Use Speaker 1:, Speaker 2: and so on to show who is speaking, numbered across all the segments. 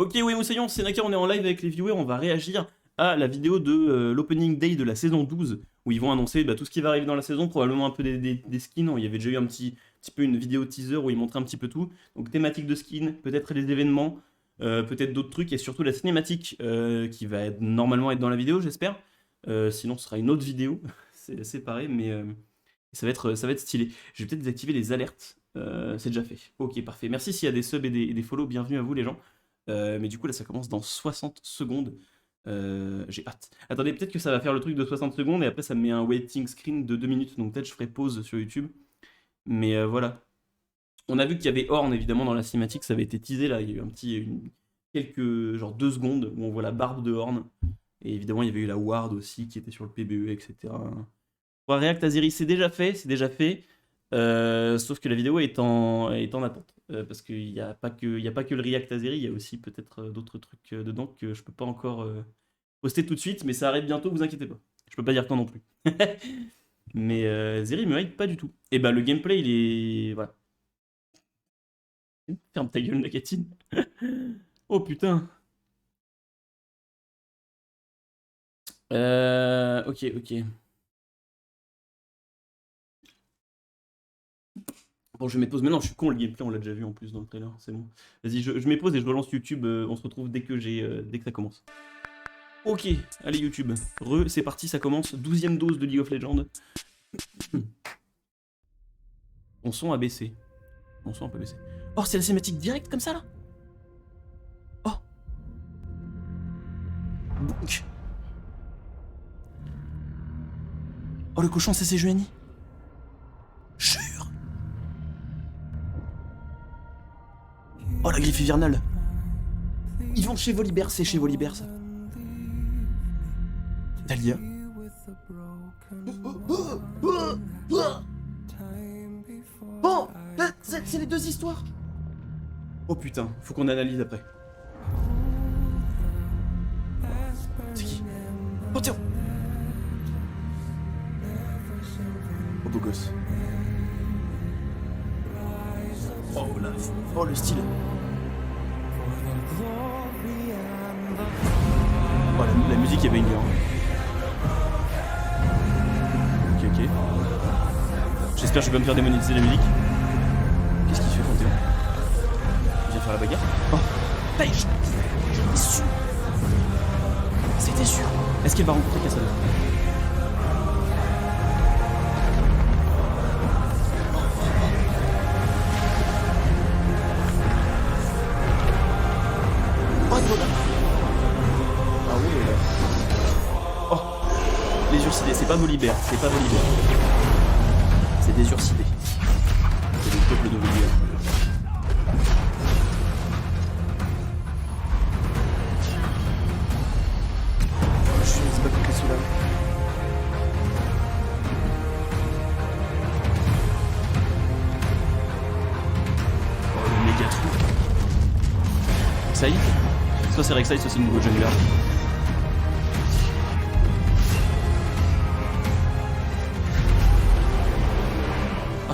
Speaker 1: Ok, oui, Moussaillon, c'est Naka, on est en live avec les viewers, on va réagir à la vidéo de l'opening day de la saison 12, où ils vont annoncer tout ce qui va arriver dans la saison, probablement un peu des skins. Il y avait déjà eu un petit peu une vidéo teaser où ils montraient un petit peu tout. Donc thématique de skins, peut-être les événements, peut-être d'autres trucs, et surtout la cinématique qui va normalement être dans la vidéo, j'espère. Sinon, ce sera une autre vidéo, c'est séparé, mais ça va être stylé. Je vais peut-être désactiver les alertes, c'est déjà fait. Ok, parfait. Merci s'il y a des subs et des follow, bienvenue à vous les gens. Mais du coup là ça commence dans 60 secondes. J'ai hâte. Attendez, peut-être que ça va faire le truc de 60 secondes et après ça me met un waiting screen de 2 minutes, donc peut-être je ferai pause sur YouTube. Mais voilà. On a vu qu'il y avait Horn évidemment dans la cinématique, ça avait été teasé là, il y a eu quelques genre 2 secondes où on voit la barbe de Horn. Et évidemment il y avait eu la Ward aussi qui était sur le PBE, etc. Pour React Azeri, c'est déjà fait, sauf que la vidéo est en attente. Parce qu'il n'y a pas que le React Azeri, il y a aussi peut-être d'autres trucs dedans que je peux pas encore poster tout de suite, mais ça arrive bientôt, vous inquiétez pas. Je peux pas dire quand non plus. Mais Zeri me hype pas du tout. Et bah le gameplay il est... Voilà. Ferme ta gueule, Nakatine. Oh putain. Ok. Bon, je mets pause. Mais non, je suis con, le gameplay, on l'a déjà vu en plus dans le trailer, c'est bon. Vas-y, je mets pause et je relance YouTube. On se retrouve dès que ça commence. Ok, allez YouTube. C'est parti, ça commence. 12e dose de League of Legends. Mon son a baissé. Mon son a un peu baissé. Oh, c'est la cinématique directe comme ça là. Oh. Bonk. Oh, le cochon, c'est Juani. Jure. Oh, la griffe hivernale. Ils vont chez Volibear, c'est chez Volibear ça. Talia. Bon, c'est les 2 histoires. Oh putain, faut qu'on analyse après. C'est qui? Oh Théo. Oh beau gosse. Oh le style. Oh la musique est banger. Ok. J'espère que je vais pas me faire démonétiser la musique. Qu'est-ce qu'il fait Panthéon? Il vient faire la bagarre. Oh pêche. J'étais sûr. C'était sûr. Est-ce qu'elle va rencontrer Cassandra? C'est pas Volibear, c'est des Ursidés. C'est le peuple de Volibear. Je sais pas contre celui-là. Oh le méga trou. Rek'Sai. Soit c'est Rek'Sai, soit c'est le nouveau jungler.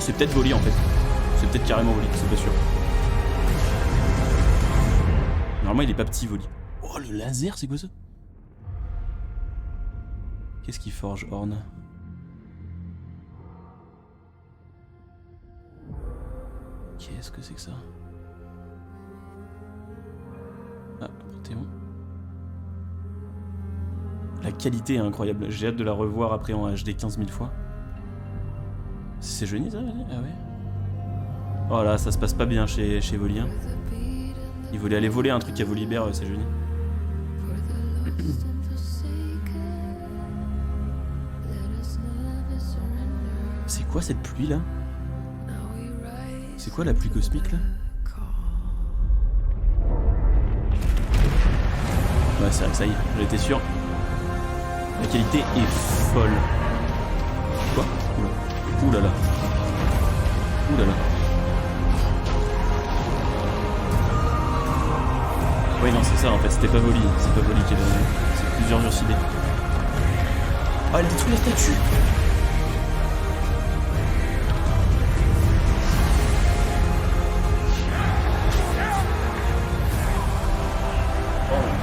Speaker 1: C'est peut-être Voli en fait. C'est peut-être carrément Voli, c'est pas sûr. Normalement il est pas petit Voli. Oh le laser, c'est quoi ça? Qu'est-ce qu'il forge Horn? Qu'est-ce que c'est que ça? Ah, Panthéon. La qualité est incroyable, j'ai hâte de la revoir après en HD 15 000 fois. C'est Juani ça? Ah ouais. Oh là, ça se passe pas bien chez Voli. Hein. Il voulait aller voler un truc à Volibear, c'est Juani. C'est quoi cette pluie là? C'est quoi la pluie cosmique là? Ouais, c'est vrai que ça y est, j'en étais sûr. La qualité est folle. Quoi? Ouh là là. Oui non c'est ça en fait, c'était pas Voli, c'est pas Voli qui est venu, c'est plusieurs Ursidés. Oh elle détruit la statue.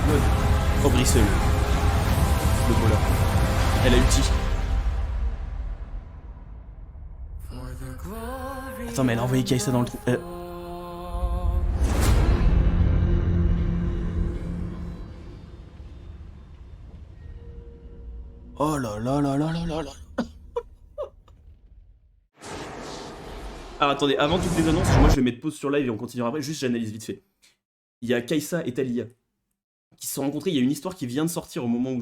Speaker 1: Ouais. Oh, Brissel. Le voleur. Elle a ulti. Attends, mais elle a envoyé Kai'Sa dans le trou. Oh là là là là là là là. Alors attendez, avant toutes les annonces, moi je vais mettre pause sur live et on continuera après, juste j'analyse vite fait. Il y a Kai'Sa et Thalia qui se sont rencontrés, il y a une histoire qui vient de sortir au moment où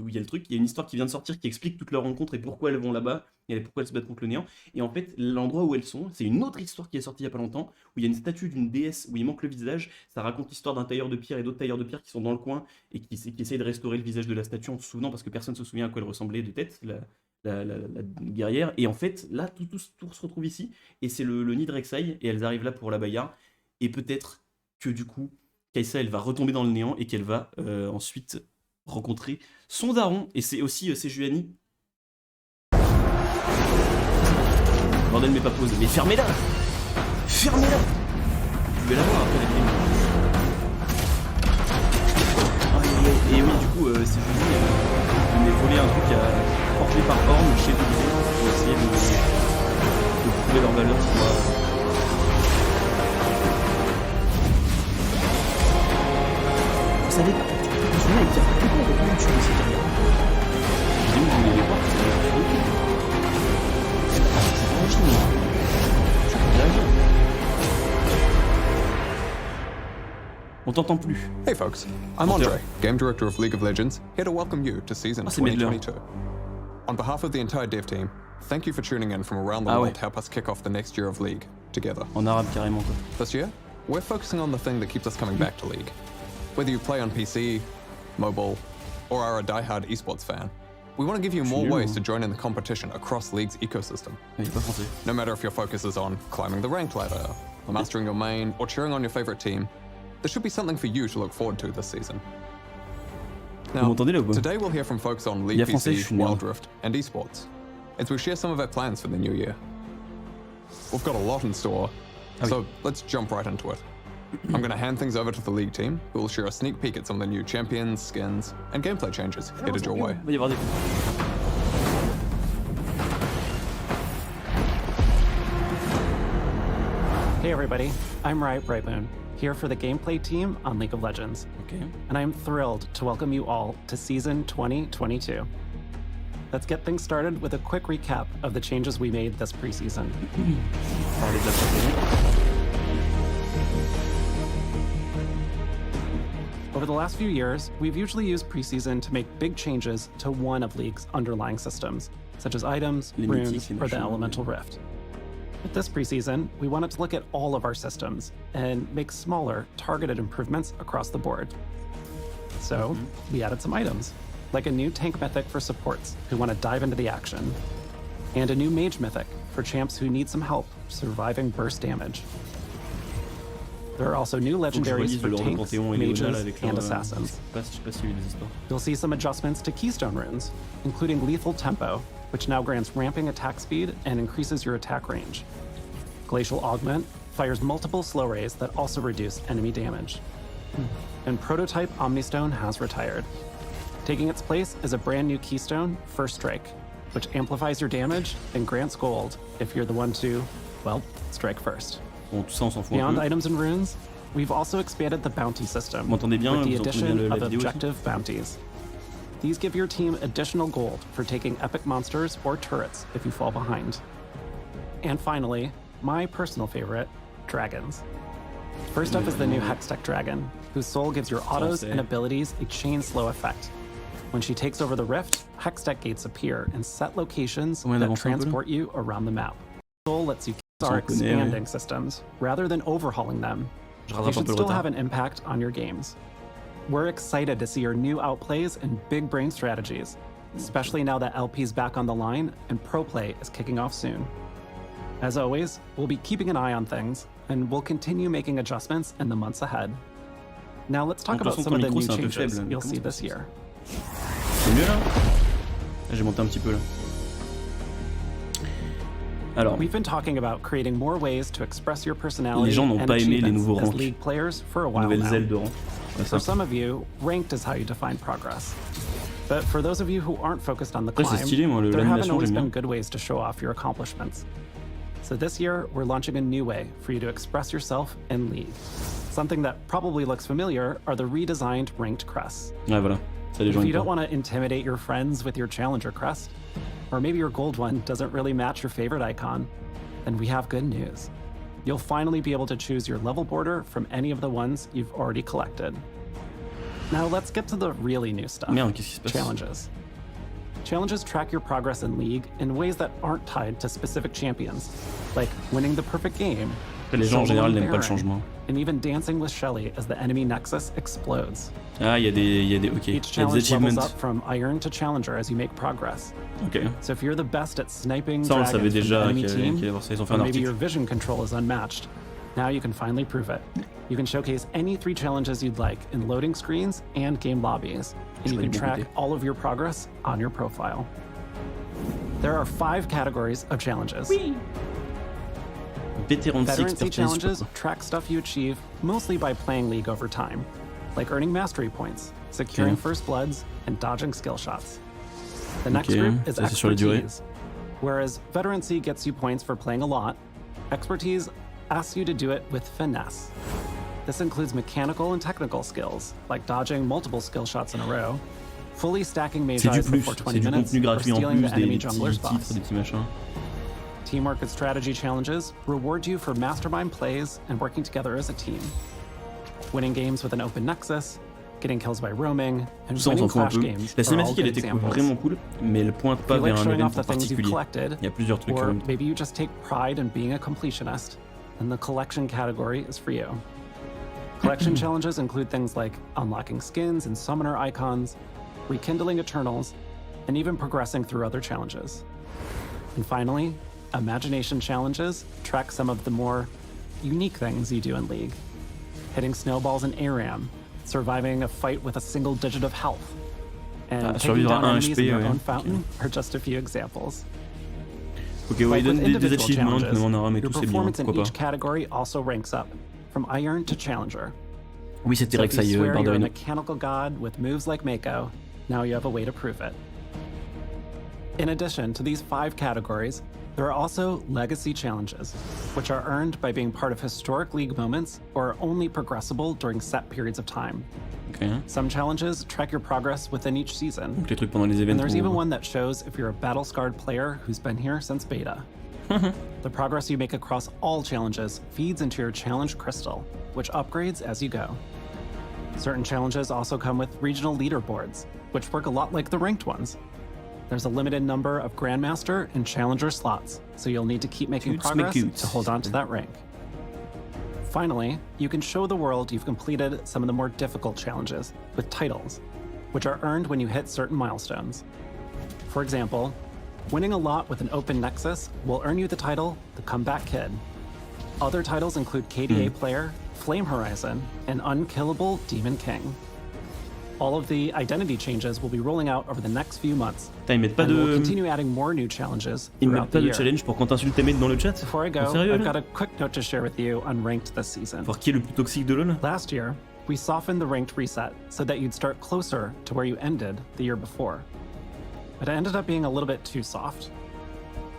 Speaker 1: il y a le truc, il y a une histoire qui vient de sortir qui explique toute leur rencontre et pourquoi elles vont là-bas, et pourquoi elles se battent contre le néant, et en fait l'endroit où elles sont, c'est une autre histoire qui est sortie il y a pas longtemps, où il y a une statue d'une déesse où il manque le visage, ça raconte l'histoire d'un tailleur de pierre et d'autres tailleurs de pierre qui sont dans le coin, et qui essayent de restaurer le visage de la statue en se souvenant, parce que personne se souvient à quoi elle ressemblait de tête, la guerrière, et en fait là tout se retrouve ici, et c'est le nid de Rek'Sai, et elles arrivent là pour la bagarre, et peut-être que du coup, Kai'Sa, elle va retomber dans le néant et qu'elle va ensuite rencontrer son daron. Et c'est aussi Sejuani. Bordel, mais pas pause. Mais fermez-la. Fermez-la. Vous pouvez la voir après les films. Et oui, du coup, Sejuani venait voler un truc porté par Orne chez Vélizé pour essayer de prouver leur valeur, je crois. Vous savez pas, je viens avec pourquoi on peut plus tuer ces carrières. Je dis où vous voulez les voir, on t'entend plus.
Speaker 2: Hey folks, I'm Andre, Game Director of League of Legends, here to welcome you to Season 2022. On behalf of the entire dev team, thank you for tuning in from around the world to help us kick off the next year of League, together.
Speaker 1: En arabe carrément quoi.
Speaker 2: This year, we're focusing on the thing that keeps us coming back to League. Whether you play on PC, mobile, or are a die-hard esports fan, we want to give you more ways to join in the competition across League's ecosystem. No matter if your focus is on climbing the ranked ladder, mastering your main, or cheering on your favorite team, there should be something for you to look forward to this season. Now, today we'll hear from folks on League PC, Wild Rift, and esports, as we share some of our plans for the new year. We've got a lot in store, so let's jump right into it. I'm going to hand things over to the League team, who will share a sneak peek at some of the new champions, skins, and gameplay changes headed your way.
Speaker 3: Hey everybody, I'm Riot Brightmoon, here for the gameplay team on League of Legends. And I'm thrilled to welcome you all to Season 2022. Let's get things started with a quick recap of the changes we made this preseason. Over the last few years, we've usually used preseason to make big changes to one of League's underlying systems, such as items, runes, or the Elemental Rift. With this preseason, we wanted to look at all of our systems and make smaller, targeted improvements across the board. So, we added some items, like a new tank mythic for supports who want to dive into the action, and a new mage mythic for champs who need some help surviving burst damage. There are also new legendaries for tanks, mages, and assassins. You'll see some adjustments to keystone runes, including lethal tempo, which now grants ramping attack speed and increases your attack range. Glacial Augment fires multiple slow rays that also reduce enemy damage. And prototype Omnistone has retired. Taking its place is a brand new keystone, First Strike, which amplifies your damage and grants gold if you're the one to, well, strike first.
Speaker 1: Bon, tout ça, on s'en fout
Speaker 3: Beyond
Speaker 1: un peu.
Speaker 3: items and runes, we've also expanded the bounty system
Speaker 1: Vous m'entendez bien,
Speaker 3: with the
Speaker 1: vous entendez
Speaker 3: addition
Speaker 1: bien la
Speaker 3: of
Speaker 1: vidéo
Speaker 3: objective bounties. These give your team additional gold for taking epic monsters or turrets if you fall behind. And finally, my personal favorite, dragons. First up is the new Hextech Dragon, whose soul gives your autos and abilities a chain slow effect. When she takes over the rift, Hextech gates appear in set locations that transport you around the map. Soul lets you start expanding systems rather than overhauling them. They should still have an impact on your games. We're excited to see your new outplays and big brain strategies, especially now that LP's back on the line and Pro Play is kicking off soon. As always, we'll be keeping an eye on things, and we'll continue making adjustments in the months ahead. Now let's talk about some of the new changes you'll see this year.
Speaker 1: C'est mieux là? J'ai monté un petit peu là. Alors,
Speaker 3: We've been talking about creating more ways to express your personality
Speaker 1: les gens n'ont
Speaker 3: and
Speaker 1: pas aimé les
Speaker 3: achievements
Speaker 1: nouveaux
Speaker 3: as
Speaker 1: ranks,
Speaker 3: League players for a while
Speaker 1: nouvelles
Speaker 3: now.
Speaker 1: ailes de rang.
Speaker 3: For some of you, ranked is how you define progress. But for those of you who aren't focused on the climb,
Speaker 1: stylé, moi,
Speaker 3: there haven't
Speaker 1: l'animation,
Speaker 3: always
Speaker 1: j'aime
Speaker 3: been
Speaker 1: bien.
Speaker 3: good ways to show off your accomplishments. So this year, we're launching a new way for you to express yourself in League. Something that probably looks familiar are the redesigned ranked crests.
Speaker 1: Ouais, voilà. Ça, les gens
Speaker 3: If you
Speaker 1: aiment
Speaker 3: don't
Speaker 1: pas.
Speaker 3: want to intimidate your friends with your challenger crest, or maybe your gold one doesn't really match your favorite icon, then we have good news. You'll finally be able to choose your level border from any of the ones you've already collected. Now let's get to the really new stuff.
Speaker 1: Merde, qu'est-ce qui se passe?
Speaker 3: Challenges. Challenges track your progress in League in ways that aren't tied to specific champions, like winning the perfect game,
Speaker 1: Après, les gens en général
Speaker 3: soloing
Speaker 1: n'aiment pas le
Speaker 3: Baron,
Speaker 1: changement.
Speaker 3: and even dancing with Shelly as the enemy Nexus explodes.
Speaker 1: Ah, il y a des... Ok, il y a
Speaker 3: Each
Speaker 1: des
Speaker 3: challenge levels
Speaker 1: achievements.
Speaker 3: up from Iron to Challenger as you make progress.
Speaker 1: Ok.
Speaker 3: So if you're the best at sniping
Speaker 1: Ça, on le
Speaker 3: dragons
Speaker 1: savait
Speaker 3: from the
Speaker 1: déjà
Speaker 3: enemy
Speaker 1: qu'il
Speaker 3: team,
Speaker 1: allait avoir ça. Ils ont fait un
Speaker 3: or maybe your
Speaker 1: article.
Speaker 3: vision control is unmatched, now you can finally prove it. You can showcase any 3 challenges you'd like in loading screens and game lobbies, and you
Speaker 1: vais
Speaker 3: can
Speaker 1: les
Speaker 3: track
Speaker 1: goûter.
Speaker 3: all of your progress on your profile. There are 5 categories of challenges.
Speaker 1: Vétéran de
Speaker 3: Veterancy
Speaker 1: expertise.
Speaker 3: challenges track stuff you achieve mostly by playing League over time, like earning mastery points, securing
Speaker 1: Okay.
Speaker 3: first bloods, and dodging skill shots. The next
Speaker 1: Okay,
Speaker 3: group is
Speaker 1: ça, c'est sur la durée.
Speaker 3: expertise. Whereas veterancy gets you points for playing a lot, expertise asks you to do it with finesse. This includes mechanical and technical skills, like dodging multiple skill shots in a row, fully stacking mage
Speaker 1: C'est du
Speaker 3: eyes
Speaker 1: plus,
Speaker 3: before
Speaker 1: c'est
Speaker 3: 20
Speaker 1: du
Speaker 3: minutes,
Speaker 1: contenu
Speaker 3: or
Speaker 1: gratuit en
Speaker 3: stealing
Speaker 1: plus,
Speaker 3: the
Speaker 1: des
Speaker 3: enemy
Speaker 1: petits
Speaker 3: jungler's
Speaker 1: titres,
Speaker 3: boss.
Speaker 1: des petits machins.
Speaker 3: Teamwork and strategy challenges reward you for mastermind plays and working together as a team. Winning games with an open nexus, getting kills by roaming, and
Speaker 1: Tout ça, on
Speaker 3: winning
Speaker 1: s'en fout un
Speaker 3: clash
Speaker 1: peu.
Speaker 3: games
Speaker 1: La
Speaker 3: are all
Speaker 1: cinématique, elle
Speaker 3: good
Speaker 1: était
Speaker 3: examples.
Speaker 1: vraiment cool, mais elle pointe
Speaker 3: If
Speaker 1: pas
Speaker 3: you
Speaker 1: vers
Speaker 3: like
Speaker 1: un
Speaker 3: showing
Speaker 1: event
Speaker 3: off the
Speaker 1: en
Speaker 3: things you've
Speaker 1: particulier.
Speaker 3: collected,
Speaker 1: Il y a plusieurs trucs.
Speaker 3: or
Speaker 1: quand même.
Speaker 3: maybe you just take pride in being a completionist, then the collection category is for you. Collection challenges include things like unlocking skins and summoner icons, rekindling Eternals, and even progressing through other challenges. And finally, imagination challenges track some of the more unique things you do in League. Hitting snowballs in ARAM, surviving a fight with a single digit of health, and taking
Speaker 1: survivre à
Speaker 3: down
Speaker 1: 1
Speaker 3: enemies in
Speaker 1: HP,
Speaker 3: your
Speaker 1: ouais,
Speaker 3: own
Speaker 1: ok.
Speaker 3: fountain are just a few examples.
Speaker 1: Ok, ouais,
Speaker 3: Like
Speaker 1: il donne
Speaker 3: with
Speaker 1: des
Speaker 3: individual
Speaker 1: achievements,
Speaker 3: challenges,
Speaker 1: même en ARAM et
Speaker 3: your
Speaker 1: tout, c'est bien,
Speaker 3: performance in
Speaker 1: pourquoi
Speaker 3: each
Speaker 1: pas.
Speaker 3: category also ranks up, from Iron to Challenger.
Speaker 1: Oui, c'était
Speaker 3: So
Speaker 1: vrai
Speaker 3: if
Speaker 1: que ça
Speaker 3: you
Speaker 1: y est,
Speaker 3: swear you're a
Speaker 1: Barbarino.
Speaker 3: mechanical god with moves like Mako, now you have a way to prove it. In addition to these 5 categories, there are also legacy challenges, which are earned by being part of historic League moments or are only progressible during set periods of time.
Speaker 1: Ok.
Speaker 3: Some challenges track your progress within each season,
Speaker 1: Donc les trucs pendant les
Speaker 3: and
Speaker 1: événements.
Speaker 3: there's even one that shows if you're a battle-scarred player who's been here since beta. The progress you make across all challenges feeds into your challenge crystal, which upgrades as you go. Certain challenges also come with regional leaderboards, which work a lot like the ranked ones. There's a limited number of Grandmaster and Challenger slots, so you'll need to keep making
Speaker 1: Coots
Speaker 3: progress
Speaker 1: McCoots.
Speaker 3: to hold on to that rank. Finally, you can show the world you've completed some of the more difficult challenges with titles, which are earned when you hit certain milestones. For example, winning a lot with an open nexus will earn you the title The Comeback Kid. Other titles include KDA Player, Flame Horizon, and Unkillable Demon King. All of the identity changes will be rolling out over the next few months,
Speaker 1: Putain, ils mettent pas
Speaker 3: and we'll
Speaker 1: de...
Speaker 3: continue adding more new challenges
Speaker 1: Ils
Speaker 3: throughout
Speaker 1: mettent
Speaker 3: the
Speaker 1: pas de
Speaker 3: year.
Speaker 1: challenge pour quand t'insultes tes mates dans le chat?
Speaker 3: Before I go,
Speaker 1: Sérieux,
Speaker 3: I've
Speaker 1: là?
Speaker 3: got a quick note to share with you on Ranked this season.
Speaker 1: Voir qui est le plus toxique de LoL?
Speaker 3: Last year, we softened the Ranked reset so that you'd start closer to where you ended the year before. But it ended up being a little bit too soft.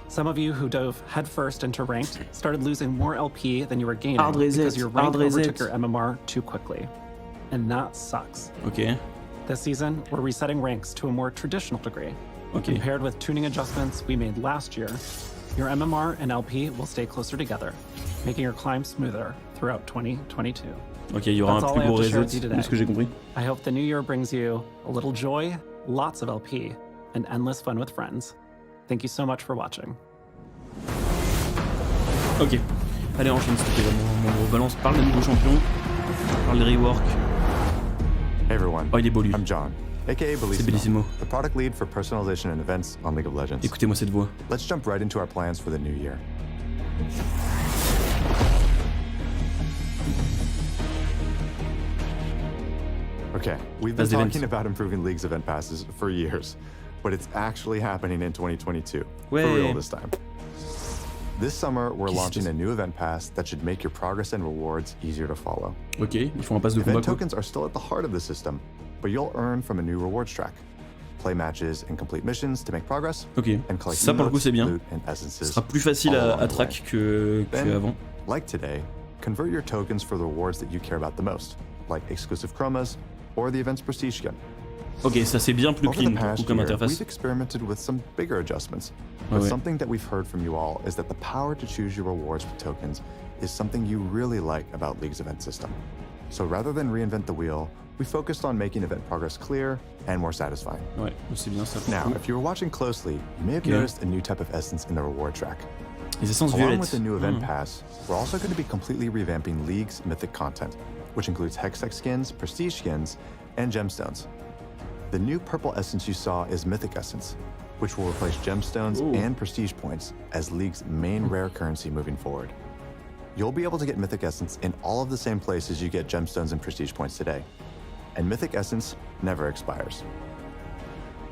Speaker 3: Some of you who dove headfirst into Ranked started losing more LP than you were gaining
Speaker 1: Hard reset,
Speaker 3: because your rank
Speaker 1: hard reset.
Speaker 3: overtook your MMR too quickly. And that sucks.
Speaker 1: Ok.
Speaker 3: This season, we're resetting ranks to a more traditional degree.
Speaker 1: Ok.
Speaker 3: Compared with tuning adjustments we made last year, your MMR and LP will stay closer together, making your climb smoother throughout 2022.
Speaker 1: Ok, il y aura
Speaker 3: That's
Speaker 1: un
Speaker 3: all
Speaker 1: plus
Speaker 3: I have
Speaker 1: gros
Speaker 3: to share
Speaker 1: reset,
Speaker 3: with you
Speaker 1: de
Speaker 3: today.
Speaker 1: ce que j'ai compris.
Speaker 3: I hope the new year brings you a little joy, lots of LP, and endless fun with friends. Thank you so much for watching.
Speaker 1: Ok. Allez, enchaîne, s'il te plaît. Mon gros balance. Parle des nouveaux champions. Parle des reworks.
Speaker 4: Hey everyone,
Speaker 1: Oh, il est beau lui.
Speaker 4: I'm John, aka
Speaker 1: C'est bellissimo.
Speaker 4: Bellissimo, the product lead for personalization and events on League of Legends.
Speaker 1: Écoutez-moi cette voix.
Speaker 4: Let's jump right into our plans for the new year. Okay, we've been
Speaker 1: That's the event.
Speaker 4: talking about improving League's event passes for years, but it's actually happening in 2022. For
Speaker 1: Ouais.
Speaker 4: real this time. This summer, we're
Speaker 1: Qu'est-ce
Speaker 4: launching
Speaker 1: que
Speaker 4: a new event pass that should make your progress and rewards easier to follow.
Speaker 1: Ok, il faut un pass de combat
Speaker 4: Event
Speaker 1: quoi.
Speaker 4: tokens are still at the heart of the system, but you'll earn from a new rewards track. Play matches and complete missions to make progress.
Speaker 1: Ok,
Speaker 4: And collect
Speaker 1: ça pour le coup
Speaker 4: emotes,
Speaker 1: c'est bien.
Speaker 4: loot, and
Speaker 1: Ce
Speaker 4: essences.
Speaker 1: sera plus facile
Speaker 4: all
Speaker 1: à
Speaker 4: along the
Speaker 1: track
Speaker 4: way. Then,
Speaker 1: qu'avant.
Speaker 4: like today, convert your tokens for the rewards that you care about the most, like exclusive chromas or the event's prestige skin.
Speaker 1: Ok, ça c'est bien plus
Speaker 4: Over
Speaker 1: clean
Speaker 4: the
Speaker 1: pour le coup
Speaker 4: past
Speaker 1: comme
Speaker 4: year,
Speaker 1: interface.
Speaker 4: we've experimented with some bigger adjustments.
Speaker 1: Ah
Speaker 4: But
Speaker 1: ouais.
Speaker 4: something that we've heard from you all is that the power to choose your rewards with tokens is something you really like about League's event system. So rather than reinvent the wheel, we focused on making event progress clear and more satisfying.
Speaker 1: Ouais, c'est bien ça. pour le
Speaker 4: Now,
Speaker 1: coup.
Speaker 4: if you were watching closely, you may have
Speaker 1: Yeah.
Speaker 4: noticed a new type of essence in the reward track.
Speaker 1: Les essences
Speaker 4: Along
Speaker 1: violettes.
Speaker 4: with the new event
Speaker 1: Hmm.
Speaker 4: pass, we're also going to be completely revamping League's mythic content, which includes Hextech skins, prestige skins, and gemstones. The new purple essence you saw is Mythic Essence, which will replace gemstones
Speaker 1: Ooh.
Speaker 4: and prestige points as League's main rare currency moving forward. You'll be able to get Mythic Essence in all of the same places you get gemstones and prestige points today. And Mythic Essence never expires.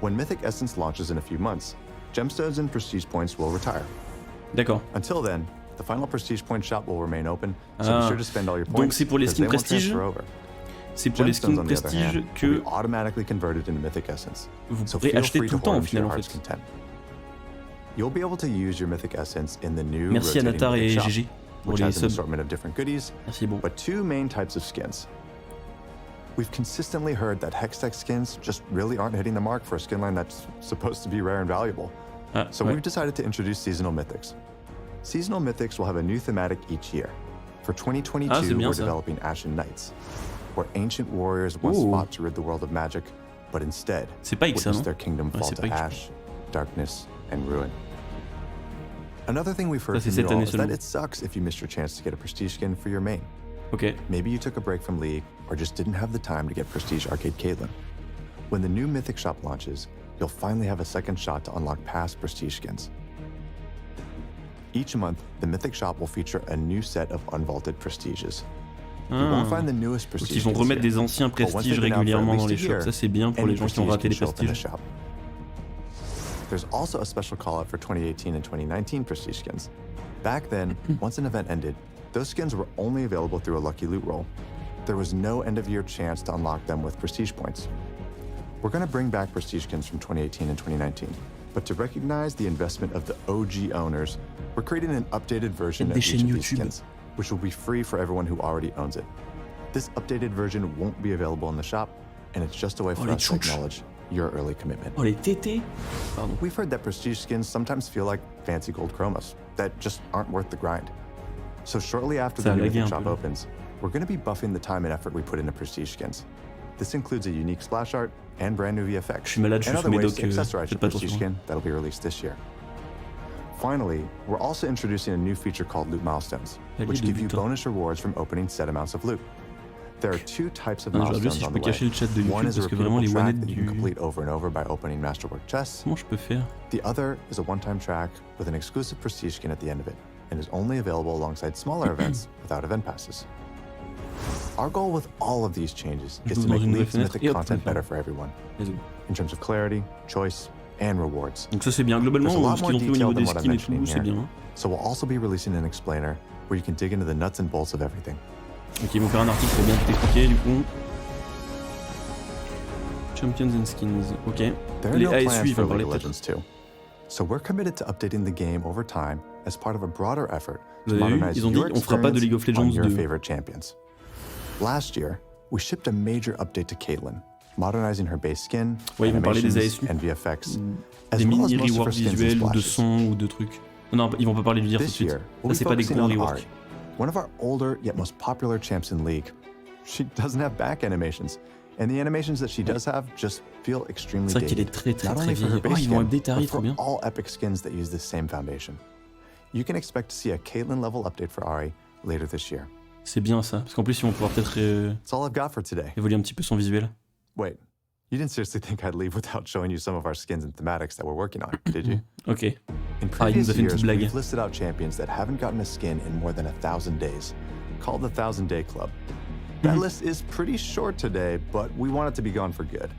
Speaker 4: When Mythic Essence launches in a few months, gemstones and prestige points will retire.
Speaker 1: D'accord.
Speaker 4: Until then, the final prestige point shop will remain open, so
Speaker 1: Ah.
Speaker 4: be sure to spend all your
Speaker 1: Donc
Speaker 4: points
Speaker 1: c'est pour les
Speaker 4: because
Speaker 1: skins
Speaker 4: they won't
Speaker 1: prestige.
Speaker 4: transfer over.
Speaker 1: C'est pour les skins
Speaker 4: Gemstones, on the other
Speaker 1: prestige
Speaker 4: hand,
Speaker 1: que
Speaker 4: will be automatically converted into Mythic Essence.
Speaker 1: vous
Speaker 4: So
Speaker 1: pourrez
Speaker 4: feel
Speaker 1: acheter
Speaker 4: free
Speaker 1: tout
Speaker 4: to
Speaker 1: le temps au
Speaker 4: hoard 'em to your
Speaker 1: final en
Speaker 4: heart's
Speaker 1: fait.
Speaker 4: content. You'll be able to use your Mythic Essence in the new
Speaker 1: Merci à
Speaker 4: rotating
Speaker 1: Natar et
Speaker 4: Mythic shop,
Speaker 1: GG pour
Speaker 4: which
Speaker 1: les
Speaker 4: has an
Speaker 1: subs.
Speaker 4: assortment of different goodies,
Speaker 1: Merci bon.
Speaker 4: but two main types of skins. We've consistently heard that Hextech skins just really aren't hitting the mark for a skin line that's supposed to be rare and valuable.
Speaker 1: Ah,
Speaker 4: So
Speaker 1: ouais.
Speaker 4: we've decided to introduce seasonal mythics. Seasonal mythics will have a new thematic each year. For 2022,
Speaker 1: Ah, c'est bien
Speaker 4: we're
Speaker 1: ça.
Speaker 4: developing Ashen Knights, where ancient warriors once
Speaker 1: Ooh.
Speaker 4: fought to rid the world of magic, but instead
Speaker 1: C'est pas X ça,
Speaker 4: witnessed
Speaker 1: non?
Speaker 4: their kingdom
Speaker 1: Ouais,
Speaker 4: fall
Speaker 1: c'est
Speaker 4: to
Speaker 1: pas X, je
Speaker 4: ash, darkness, and ruin. Another thing we've
Speaker 1: Ça,
Speaker 4: heard
Speaker 1: c'est
Speaker 4: from
Speaker 1: cette
Speaker 4: you all
Speaker 1: année
Speaker 4: is that
Speaker 1: seulement.
Speaker 4: it sucks if you missed your chance to get a prestige skin for your main.
Speaker 1: Ok.
Speaker 4: Maybe you took a break from League or just didn't have the time to get Prestige Arcade Caitlyn. When the new Mythic shop launches, you'll finally have a second shot to unlock past Prestige skins. Each month, the Mythic shop will feature a new set of unvaulted Prestiges. You won't find the newest
Speaker 1: Donc
Speaker 4: Prestige
Speaker 1: ils vont
Speaker 4: skins
Speaker 1: remettre
Speaker 4: here,
Speaker 1: des anciens
Speaker 4: but once
Speaker 1: prestiges
Speaker 4: they've been out for at
Speaker 1: régulièrement dans
Speaker 4: least
Speaker 1: les
Speaker 4: a year,
Speaker 1: shops. Ça c'est bien pour
Speaker 4: any
Speaker 1: les gens qui ont
Speaker 4: Prestige
Speaker 1: raté
Speaker 4: can
Speaker 1: les
Speaker 4: show up in the
Speaker 1: prestiges.
Speaker 4: shop. There's also a special call-out for 2018 and 2019 Prestige skins. Back then, once an event ended, those skins were only available through a lucky loot roll. There was no end-of-year chance to unlock them with Prestige points. We're going to bring back Prestige skins from 2018 and 2019, but to recognize the investment of the OG owners, we're creating an updated version of
Speaker 1: Des
Speaker 4: each of
Speaker 1: chaînes
Speaker 4: these
Speaker 1: YouTube.
Speaker 4: skins, which will be free for everyone who already owns it. This updated version won't be available in the shop, and it's just a way for
Speaker 1: les
Speaker 4: us to
Speaker 1: tchouches.
Speaker 4: acknowledge your early commitment.
Speaker 1: Oh les tétés. Pardon.
Speaker 4: We've heard that Prestige skins sometimes feel like fancy gold chromas that just aren't worth the grind. So shortly after
Speaker 1: Ça
Speaker 4: the
Speaker 1: a
Speaker 4: new
Speaker 1: lagué
Speaker 4: Mythic
Speaker 1: un
Speaker 4: shop
Speaker 1: peu.
Speaker 4: opens, we're going to be buffing the time and effort we put into Prestige skins. This includes a unique splash art and brand new VFX,
Speaker 1: Je suis malade, je
Speaker 4: and
Speaker 1: suis
Speaker 4: other
Speaker 1: sous
Speaker 4: ways
Speaker 1: médoc,
Speaker 4: to accessorize
Speaker 1: faites
Speaker 4: your
Speaker 1: pas
Speaker 4: Prestige
Speaker 1: attention.
Speaker 4: skin that'll be released this year. Finally, we're also introducing a new feature called Loot Milestones,
Speaker 1: Palier
Speaker 4: which
Speaker 1: de
Speaker 4: give you
Speaker 1: butin.
Speaker 4: bonus rewards from opening set amounts of loot. There are two types of
Speaker 1: Ah, je regarde
Speaker 4: milestones
Speaker 1: si je
Speaker 4: on
Speaker 1: peux
Speaker 4: the way.
Speaker 1: cacher le chat de
Speaker 4: One
Speaker 1: YouTube
Speaker 4: is a
Speaker 1: parce que vraiment
Speaker 4: repeatable
Speaker 1: les
Speaker 4: track
Speaker 1: one-hit
Speaker 4: that you can
Speaker 1: du...
Speaker 4: complete over and over by opening Masterwork chests.
Speaker 1: Comment je peux faire?
Speaker 4: The other is a one-time track with an exclusive prestige skin at the end of it, and is only available alongside smaller events without event passes. Our goal with all of these changes is to
Speaker 1: Dans
Speaker 4: make
Speaker 1: une nouvelle
Speaker 4: League's
Speaker 1: fenêtre
Speaker 4: Mythic
Speaker 1: et hop,
Speaker 4: content
Speaker 1: ça
Speaker 4: better
Speaker 1: fait.
Speaker 4: for everyone,
Speaker 1: Let's go.
Speaker 4: in terms of clarity, choice, and rewards.
Speaker 1: Donc ça c'est bien. Globalement,
Speaker 4: There's a lot
Speaker 1: ce
Speaker 4: more
Speaker 1: qu'ils ont fait au niveau
Speaker 4: detail than
Speaker 1: des
Speaker 4: what I'm
Speaker 1: skins et
Speaker 4: mentioning
Speaker 1: tout, c'est
Speaker 4: here,
Speaker 1: bien.
Speaker 4: so we'll also be releasing an explainer where you can dig into the nuts and bolts of everything.
Speaker 1: Donc ils vont faire un article pour bien tout expliquer du coup. Champions and skins, ok.
Speaker 4: There are
Speaker 1: Les
Speaker 4: no
Speaker 1: A et
Speaker 4: plans
Speaker 1: suivent,
Speaker 4: for
Speaker 1: on parlait
Speaker 4: League of
Speaker 1: peut-être.
Speaker 4: Legends 2, so we're committed to updating the game over time as part of a broader effort
Speaker 1: Vous
Speaker 4: to
Speaker 1: avez vu,
Speaker 4: modernize
Speaker 1: ils ont dit
Speaker 4: your
Speaker 1: on fera pas de
Speaker 4: experience
Speaker 1: League of
Speaker 4: on
Speaker 1: Legends
Speaker 4: your
Speaker 1: 2.
Speaker 4: favorite champions. Last year, we shipped a major update to Caitlyn, modernizing her base skin,
Speaker 1: Ouais, ils vont parler des
Speaker 4: animations,
Speaker 1: ASU.
Speaker 4: and VFX,
Speaker 1: Des
Speaker 4: as well as
Speaker 1: mini
Speaker 4: most of her
Speaker 1: reworks
Speaker 4: skins and
Speaker 1: visuels ou de
Speaker 4: splashes.
Speaker 1: son ou de trucs. Non, ils vont pas parler du dire tout de
Speaker 4: This
Speaker 1: suite.
Speaker 4: year,
Speaker 1: Ça
Speaker 4: we'll be
Speaker 1: c'est pas des
Speaker 4: focusing
Speaker 1: gros
Speaker 4: on
Speaker 1: reworks.
Speaker 4: Ari, one of our older yet most popular champs in League. She doesn't have back animations, and the animations that she does have just feel extremely
Speaker 1: C'est vrai qu'elle est
Speaker 4: dated.
Speaker 1: très très
Speaker 4: Not
Speaker 1: très
Speaker 4: only for her
Speaker 1: vieille. Oh,
Speaker 4: base
Speaker 1: ils vont
Speaker 4: skin,
Speaker 1: update Ari,
Speaker 4: but
Speaker 1: trop
Speaker 4: for
Speaker 1: bien.
Speaker 4: all epic skins that use this same foundation. You can expect to see a Caitlyn level update for Ari later this year.
Speaker 1: C'est bien ça, parce qu'en plus ils vont pouvoir peut-être
Speaker 4: That's all I've got for today.
Speaker 1: évoluer un petit peu son visuel.
Speaker 4: Wait, you didn't seriously think I'd leave without showing you some of our skins and thematics that we're working on, did you?
Speaker 1: Ok.
Speaker 4: In
Speaker 1: Ah, il
Speaker 4: previous
Speaker 1: nous a fait une
Speaker 4: years,
Speaker 1: petite blague.
Speaker 4: we've listed out champions that haven't gotten a skin in more than 1,000 days, called the 1,000 Day Club. That list is pretty short today, but we want it to be gone for good.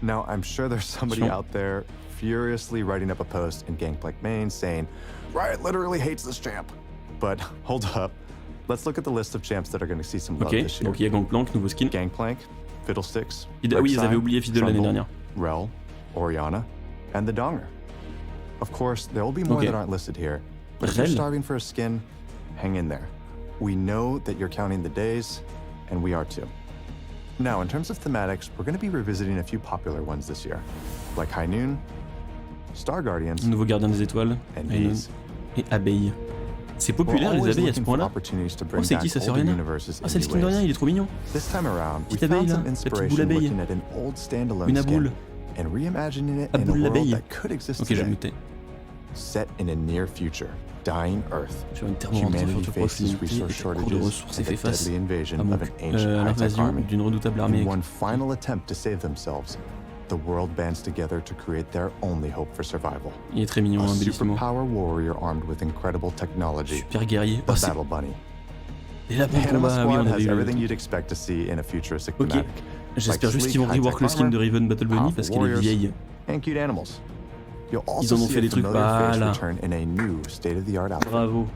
Speaker 4: Now, I'm sure there's somebody out there furiously writing up a post in Gangplank Main saying, Riot literally hates this champ. But hold up, let's look at the list of champs that are going to see some love this year.
Speaker 1: Donc il y a Gangplank, nouveau skin.
Speaker 4: Gangplank, Fiddlesticks,
Speaker 1: Oui, ils avaient oublié Fiddle l'année dernière.
Speaker 4: Rel, Orianna, and the Donger. Of course, there will be more that aren't listed here, but if you're starving for a skin, hang in there. We know that you're counting the days, and we are too. Now, in terms of thematics, we're going to be revisiting a few popular ones this year, like High Noon, Star Guardians,
Speaker 1: Nouveau gardien des étoiles,
Speaker 4: and Bees.
Speaker 1: Et abeilles. C'est populaire les abeilles à ce point-là. Oh, c'est qui ça, c'est Orianna? Ah, c'est le skin de rien, il est trop mignon.
Speaker 4: This time around, we
Speaker 1: Petite abeille
Speaker 4: found
Speaker 1: là,
Speaker 4: some
Speaker 1: la petite boule
Speaker 4: inspiration
Speaker 1: abeille.
Speaker 4: looking at an old standalone
Speaker 1: Une
Speaker 4: skin
Speaker 1: aboule.
Speaker 4: and reimagining it in a
Speaker 1: Aboule
Speaker 4: world
Speaker 1: l'abeille.
Speaker 4: that could exist
Speaker 1: Ok, je vais
Speaker 4: today.
Speaker 1: noter.
Speaker 4: Set in a near future, dying Earth.
Speaker 1: Sur une terre noire de
Speaker 4: Humanity
Speaker 1: future
Speaker 4: faces
Speaker 1: proximité et
Speaker 4: resource
Speaker 1: cours de
Speaker 4: shortages
Speaker 1: ressources et
Speaker 4: and
Speaker 1: fait
Speaker 4: a
Speaker 1: face
Speaker 4: deadly invasion
Speaker 1: à
Speaker 4: of an ancient high-tech
Speaker 1: l'invasion
Speaker 4: army.
Speaker 1: d'une redoutable armée.
Speaker 4: In one final attempt to save themselves, the world bands together to create their only hope for survival.
Speaker 1: Il est très mignon,
Speaker 4: A
Speaker 1: hein, bellissimo.
Speaker 4: superpower warrior armed with incredible technology.
Speaker 1: Super guerrier.
Speaker 4: The
Speaker 1: Oh, c'est
Speaker 4: Battle Bunny.
Speaker 1: des lapins
Speaker 4: The
Speaker 1: de
Speaker 4: Anima
Speaker 1: combat. Oui,
Speaker 4: Squad
Speaker 1: on
Speaker 4: has
Speaker 1: avait eu
Speaker 4: everything
Speaker 1: le...
Speaker 4: you'd expect to see in a futuristic
Speaker 1: Ok.
Speaker 4: thematic.
Speaker 1: J'espère
Speaker 4: Like
Speaker 1: juste qu'ils vont
Speaker 4: sleek,
Speaker 1: rework le
Speaker 4: high-tech
Speaker 1: skin de
Speaker 4: armor,
Speaker 1: Riven Battle Bunny
Speaker 4: powerful
Speaker 1: parce qu'elle est
Speaker 4: warriors,
Speaker 1: vieille.
Speaker 4: and cute animals. You'll
Speaker 1: Ils
Speaker 4: also
Speaker 1: en ont
Speaker 4: see
Speaker 1: fait
Speaker 4: a
Speaker 1: des trucs,
Speaker 4: familiar face
Speaker 1: voilà.
Speaker 4: return in a new state-of-the-art outfit.
Speaker 1: Bravo.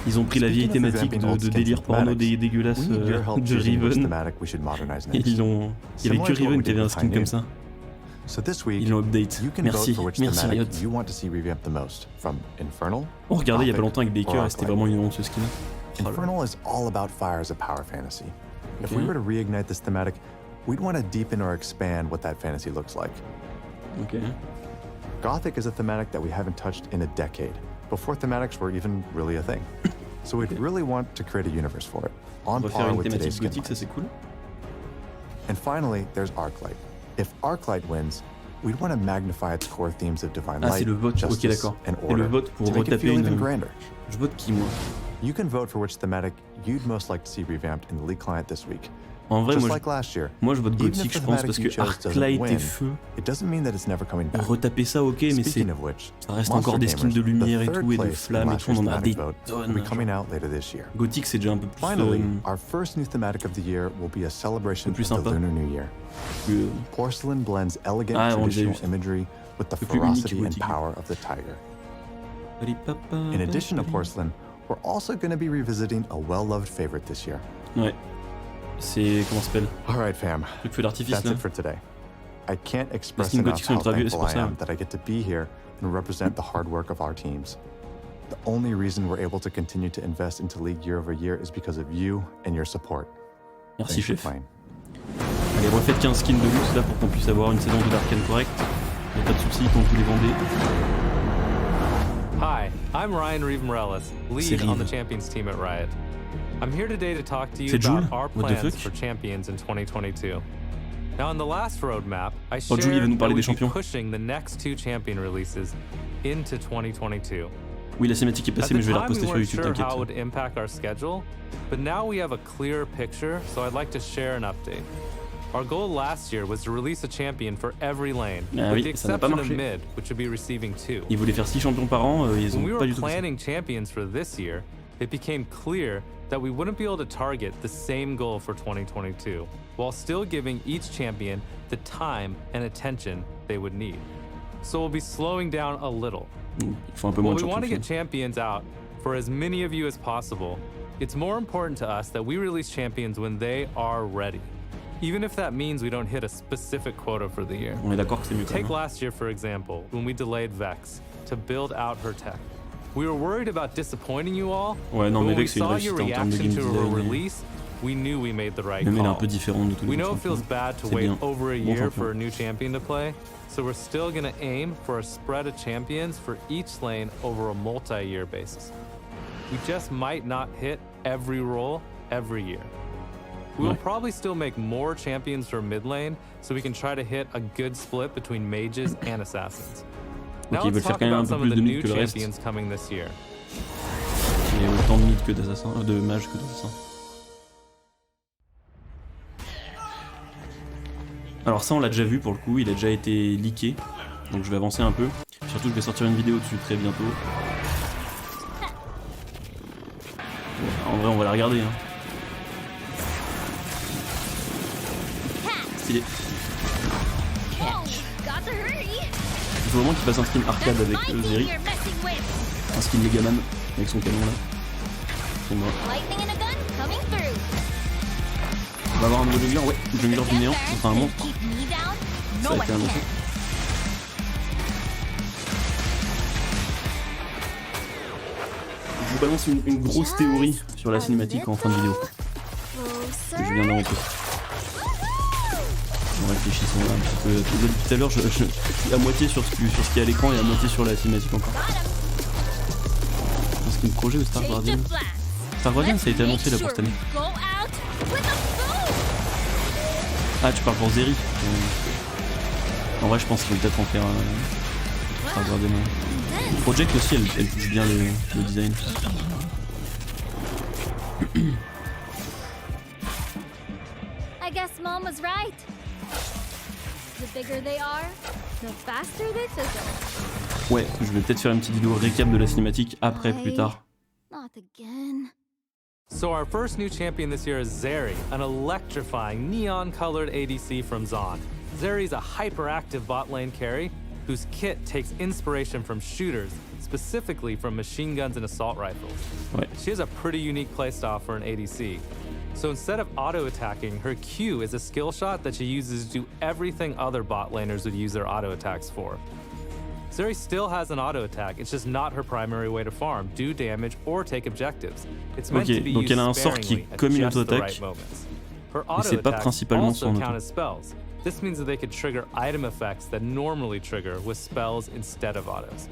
Speaker 1: Ils ont pris la vieille thématique de délire porno dégueulasse
Speaker 4: We need your help
Speaker 1: de
Speaker 4: choosing which
Speaker 1: Riven.
Speaker 4: thematic we should modernize
Speaker 1: Et
Speaker 4: next.
Speaker 1: ils l'ont... Il y avait que Riven qui avait un skin comme ça.
Speaker 4: So this week,
Speaker 1: Ils l'ont update.
Speaker 4: you can
Speaker 1: Merci,
Speaker 4: vote for which
Speaker 1: merci
Speaker 4: thematic
Speaker 1: Riot.
Speaker 4: you want to see revamped the most, from Infernal.
Speaker 1: Oh, regardez, il y a pas
Speaker 4: Gothic,
Speaker 1: longtemps avec Baker,
Speaker 4: or
Speaker 1: et c'était
Speaker 4: Arclight.
Speaker 1: vraiment une honte ce skin. Oh là là.
Speaker 4: Infernal is all about fire as a power fantasy. If we
Speaker 1: Okay.
Speaker 4: were to reignite this thematic, we'd want to deepen or expand what that fantasy looks like.
Speaker 1: Ok.
Speaker 4: Gothic is a thematic that we haven't touched in a decade, before thematics were even really a thing. So we'd really want to create a universe for it,
Speaker 1: On
Speaker 4: on
Speaker 1: va faire
Speaker 4: par
Speaker 1: une
Speaker 4: with today's
Speaker 1: thématique
Speaker 4: skin
Speaker 1: gothique, ça c'est cool.
Speaker 4: And finally, there's Arclight. If Arclight wins, we'd want to magnify its core themes of divine
Speaker 1: Ah,
Speaker 4: light,
Speaker 1: c'est le vote, ok
Speaker 4: justice,
Speaker 1: d'accord.
Speaker 4: and
Speaker 1: Et le
Speaker 4: order
Speaker 1: vote pour
Speaker 4: to make it
Speaker 1: retaper
Speaker 4: feel even
Speaker 1: une...
Speaker 4: grander.
Speaker 1: Je vote qui moi?
Speaker 4: You can vote for which thematic you'd most like to see revamped in the League client this week.
Speaker 1: En vrai,
Speaker 4: Just
Speaker 1: moi,
Speaker 4: like last year,
Speaker 1: moi je vote
Speaker 4: even
Speaker 1: gothique
Speaker 4: if
Speaker 1: je
Speaker 4: the
Speaker 1: pense
Speaker 4: thematic
Speaker 1: parce
Speaker 4: you
Speaker 1: que
Speaker 4: chose doesn't
Speaker 1: Arclight et
Speaker 4: win,
Speaker 1: Feu,
Speaker 4: it doesn't mean that it's never coming back.
Speaker 1: retaper ça ok, mais c'est...
Speaker 4: Speaking of which,
Speaker 1: Ça reste
Speaker 4: Monster
Speaker 1: encore des skins de
Speaker 4: Gamers,
Speaker 1: lumière
Speaker 4: the
Speaker 1: et
Speaker 4: third
Speaker 1: tout, et de
Speaker 4: place in
Speaker 1: flammes et
Speaker 4: last
Speaker 1: tout, on en a
Speaker 4: year's
Speaker 1: des
Speaker 4: thematic vote will
Speaker 1: tonnes.
Speaker 4: be coming out later this year.
Speaker 1: Gothique c'est déjà un peu plus...
Speaker 4: Finally, our first new thematic of the year will be a celebration
Speaker 1: plus
Speaker 4: of the
Speaker 1: sympa.
Speaker 4: Lunar New Year.
Speaker 1: plus,
Speaker 4: Porcelain blends elegant
Speaker 1: Ah, on l'a déjà
Speaker 4: traditional
Speaker 1: vu ça.
Speaker 4: imagery with the
Speaker 1: Le plus unique
Speaker 4: ferocity and
Speaker 1: gothique.
Speaker 4: power of the tiger. In addition to porcelain, we're also going to be revisiting a well-loved favorite this year.
Speaker 1: Ouais. C'est... comment ça s'appelle?
Speaker 4: All right, fam.
Speaker 1: Le feu d'artifice
Speaker 4: That's
Speaker 1: là.
Speaker 4: it for today. I can't express
Speaker 1: skins
Speaker 4: enough
Speaker 1: gothiques sont
Speaker 4: how
Speaker 1: ultra vieux, c'est
Speaker 4: thankful
Speaker 1: pour
Speaker 4: I
Speaker 1: ça.
Speaker 4: am that I get to be here and represent the hard work of our teams. The only reason we're able to continue to invest into League year over year is because of you and your support.
Speaker 1: Merci
Speaker 4: Thanks for
Speaker 1: chef.
Speaker 4: playing.
Speaker 1: Allez, refaites 15 skins de luxe là pour qu'on puisse avoir une saison de d'arcane correcte. Y'a pas de soucis quand vous les vendez.
Speaker 5: Hi, I'm Ryan Reeve Morellis, lead
Speaker 1: C'est
Speaker 5: on the
Speaker 1: Reeve.
Speaker 5: Champions team at Riot. I'm here today to talk to you
Speaker 1: C'est
Speaker 5: about
Speaker 1: Jules?
Speaker 5: our
Speaker 1: What the
Speaker 5: plans
Speaker 1: fuck?
Speaker 5: for Champions in 2022. Now, in the last roadmap, I
Speaker 1: Oh,
Speaker 5: shared
Speaker 1: Jules, il va nous
Speaker 5: that
Speaker 1: parler
Speaker 5: we'd
Speaker 1: des
Speaker 5: be
Speaker 1: champions.
Speaker 5: pushing the next two Champion releases into 2022.
Speaker 1: Oui, la cinématique est
Speaker 5: At
Speaker 1: passée,
Speaker 5: the
Speaker 1: mais je vais la
Speaker 5: time, we
Speaker 1: reposter sur
Speaker 5: weren't
Speaker 1: YouTube,
Speaker 5: sure
Speaker 1: t'inquiète.
Speaker 5: how it would impact our schedule, but now we have a clear picture, so I'd like to share an update. Our goal last year was to release a champion for every lane,
Speaker 1: Ah
Speaker 5: with
Speaker 1: oui,
Speaker 5: the
Speaker 1: ça n'a pas
Speaker 5: exception of
Speaker 1: marché.
Speaker 5: mid, which would be receiving 2.
Speaker 1: Ils voulaient faire 6 champions par an, ils
Speaker 5: When
Speaker 1: ont
Speaker 5: we
Speaker 1: pas
Speaker 5: were
Speaker 1: du tout fait ça.
Speaker 5: planning champions for this year, it became clear that we wouldn't be able to target the same goal for 2022, while still giving each champion the time and attention they would need. So we'll be slowing down a little.
Speaker 1: Il faut un peu moins
Speaker 5: While
Speaker 1: de
Speaker 5: we want to
Speaker 1: champions.
Speaker 5: get champions out for as many of you as possible, it's more important to us that we release champions when they are ready, even if that means we don't hit a specific quota for the year.
Speaker 1: On est d'accord que c'est mieux quand
Speaker 5: Take
Speaker 1: même.
Speaker 5: last year, for example, when we delayed Vex to build out her tech. We were worried about disappointing you all,
Speaker 1: Ouais, non,
Speaker 5: but
Speaker 1: mais
Speaker 5: when we
Speaker 1: Vex, c'est une
Speaker 5: saw
Speaker 1: réussite
Speaker 5: your
Speaker 1: en termes de
Speaker 5: reaction
Speaker 1: game
Speaker 5: to her
Speaker 1: design.
Speaker 5: release, we knew we made the right
Speaker 1: Même elle est un
Speaker 5: call.
Speaker 1: peu différente de tous les
Speaker 5: We
Speaker 1: autres
Speaker 5: know it feels
Speaker 1: champions.
Speaker 5: bad to
Speaker 1: C'est
Speaker 5: wait
Speaker 1: bien.
Speaker 5: over a
Speaker 1: Bon
Speaker 5: year
Speaker 1: champion.
Speaker 5: for a new champion to play, so we're still going to aim for a spread of champions for each lane over a multi-year basis. We just might not hit every role every year. We will
Speaker 1: Ouais.
Speaker 5: probably still make more champions for mid lane, so we can try to hit a good split between mages and assassins. Now
Speaker 1: Ok, ils veulent
Speaker 5: let's
Speaker 1: faire
Speaker 5: talk
Speaker 1: quand même un
Speaker 5: about
Speaker 1: peu
Speaker 5: some
Speaker 1: plus
Speaker 5: of
Speaker 1: de
Speaker 5: the
Speaker 1: mid
Speaker 5: new
Speaker 1: que le reste.
Speaker 5: champions coming this year.
Speaker 1: Il y a autant de mid que d'assassins, de mages que d'assassins. Alors ça on l'a déjà vu pour le coup, il a déjà été leaké, donc je vais avancer un peu. Surtout je vais sortir une vidéo dessus très bientôt. En vrai on va la regarder hein. Stylé.
Speaker 6: catch.
Speaker 1: Il faut vraiment qu'il fasse un skin arcade avec Zeri. Un skin Megaman avec son canon là. Son bras. On va avoir un nouveau jungler, ouais, jungler du néant, ce sera un monstre. Ça a été annoncé. Je vous balance une grosse théorie sur la cinématique en fin de vidéo. Que je viens d'inventer. En réfléchissant là un petit peu. Tout à l'heure, je suis à moitié sur ce qui est à l'écran et à moitié sur la cinématique encore. C'est un projet ou Star Guardian? Star Guardian, ça a été annoncé là pour cette année. Ah, tu parles pour Zeri. En vrai, je pense qu'ils vont peut-être en faire un Star Guardian. Project aussi, elle touche bien le design.
Speaker 6: I guess Mom was right. The bigger they are, the faster they fizzle.
Speaker 1: Ouais, je vais peut-être faire une petite vidéo récap de la cinématique après, plus tard.
Speaker 6: Not again.
Speaker 5: So our first new champion this year is Zeri, an electrifying neon-colored ADC from Zaun. Zeri's a hyperactive bot lane carry whose kit takes inspiration from shooters, specifically from machine guns and assault rifles.
Speaker 1: Ouais.
Speaker 5: She has a pretty unique playstyle for an ADC. So instead of auto-attacking, her Q is a skill shot that she uses to do everything other bot laners would use their auto-attacks for. Zeri still has an auto-attack, it's just not her primary way to farm, do damage, or take objectives. It's meant to be
Speaker 1: donc
Speaker 5: used
Speaker 1: elle a un sort qui
Speaker 5: sparingly
Speaker 1: est comme
Speaker 5: at
Speaker 1: une
Speaker 5: just the
Speaker 1: auto-attaque,
Speaker 5: right moments. Her
Speaker 1: mais c'est pas
Speaker 5: auto-attacks
Speaker 1: principalement
Speaker 5: also
Speaker 1: son
Speaker 5: count
Speaker 1: auto.
Speaker 5: as spells. This means that they could trigger item effects that normally trigger with spells instead of autos.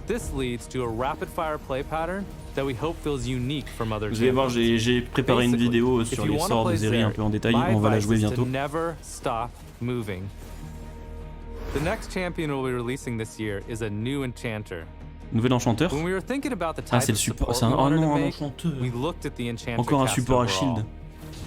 Speaker 5: This leads to a rapid-fire play pattern that we hope feels unique from other
Speaker 1: Vous allez voir, j'ai préparé une vidéo sur les sorts de Zeri un peu en détail, on va la jouer bientôt.
Speaker 5: Never stop moving. The next champion we'll be releasing this year is a new enchanter.
Speaker 1: Nouvel enchanteur.
Speaker 5: When we were thinking about the
Speaker 1: Ah,
Speaker 5: type
Speaker 1: c'est le
Speaker 5: of
Speaker 1: support.
Speaker 5: support
Speaker 1: C'est un...
Speaker 5: we
Speaker 1: Oh
Speaker 5: wanted
Speaker 1: non,
Speaker 5: to
Speaker 1: un
Speaker 5: make,
Speaker 1: enchanteur.
Speaker 5: we looked at the enchanter
Speaker 1: Encore un
Speaker 5: cast
Speaker 1: support à
Speaker 5: overall.
Speaker 1: shield.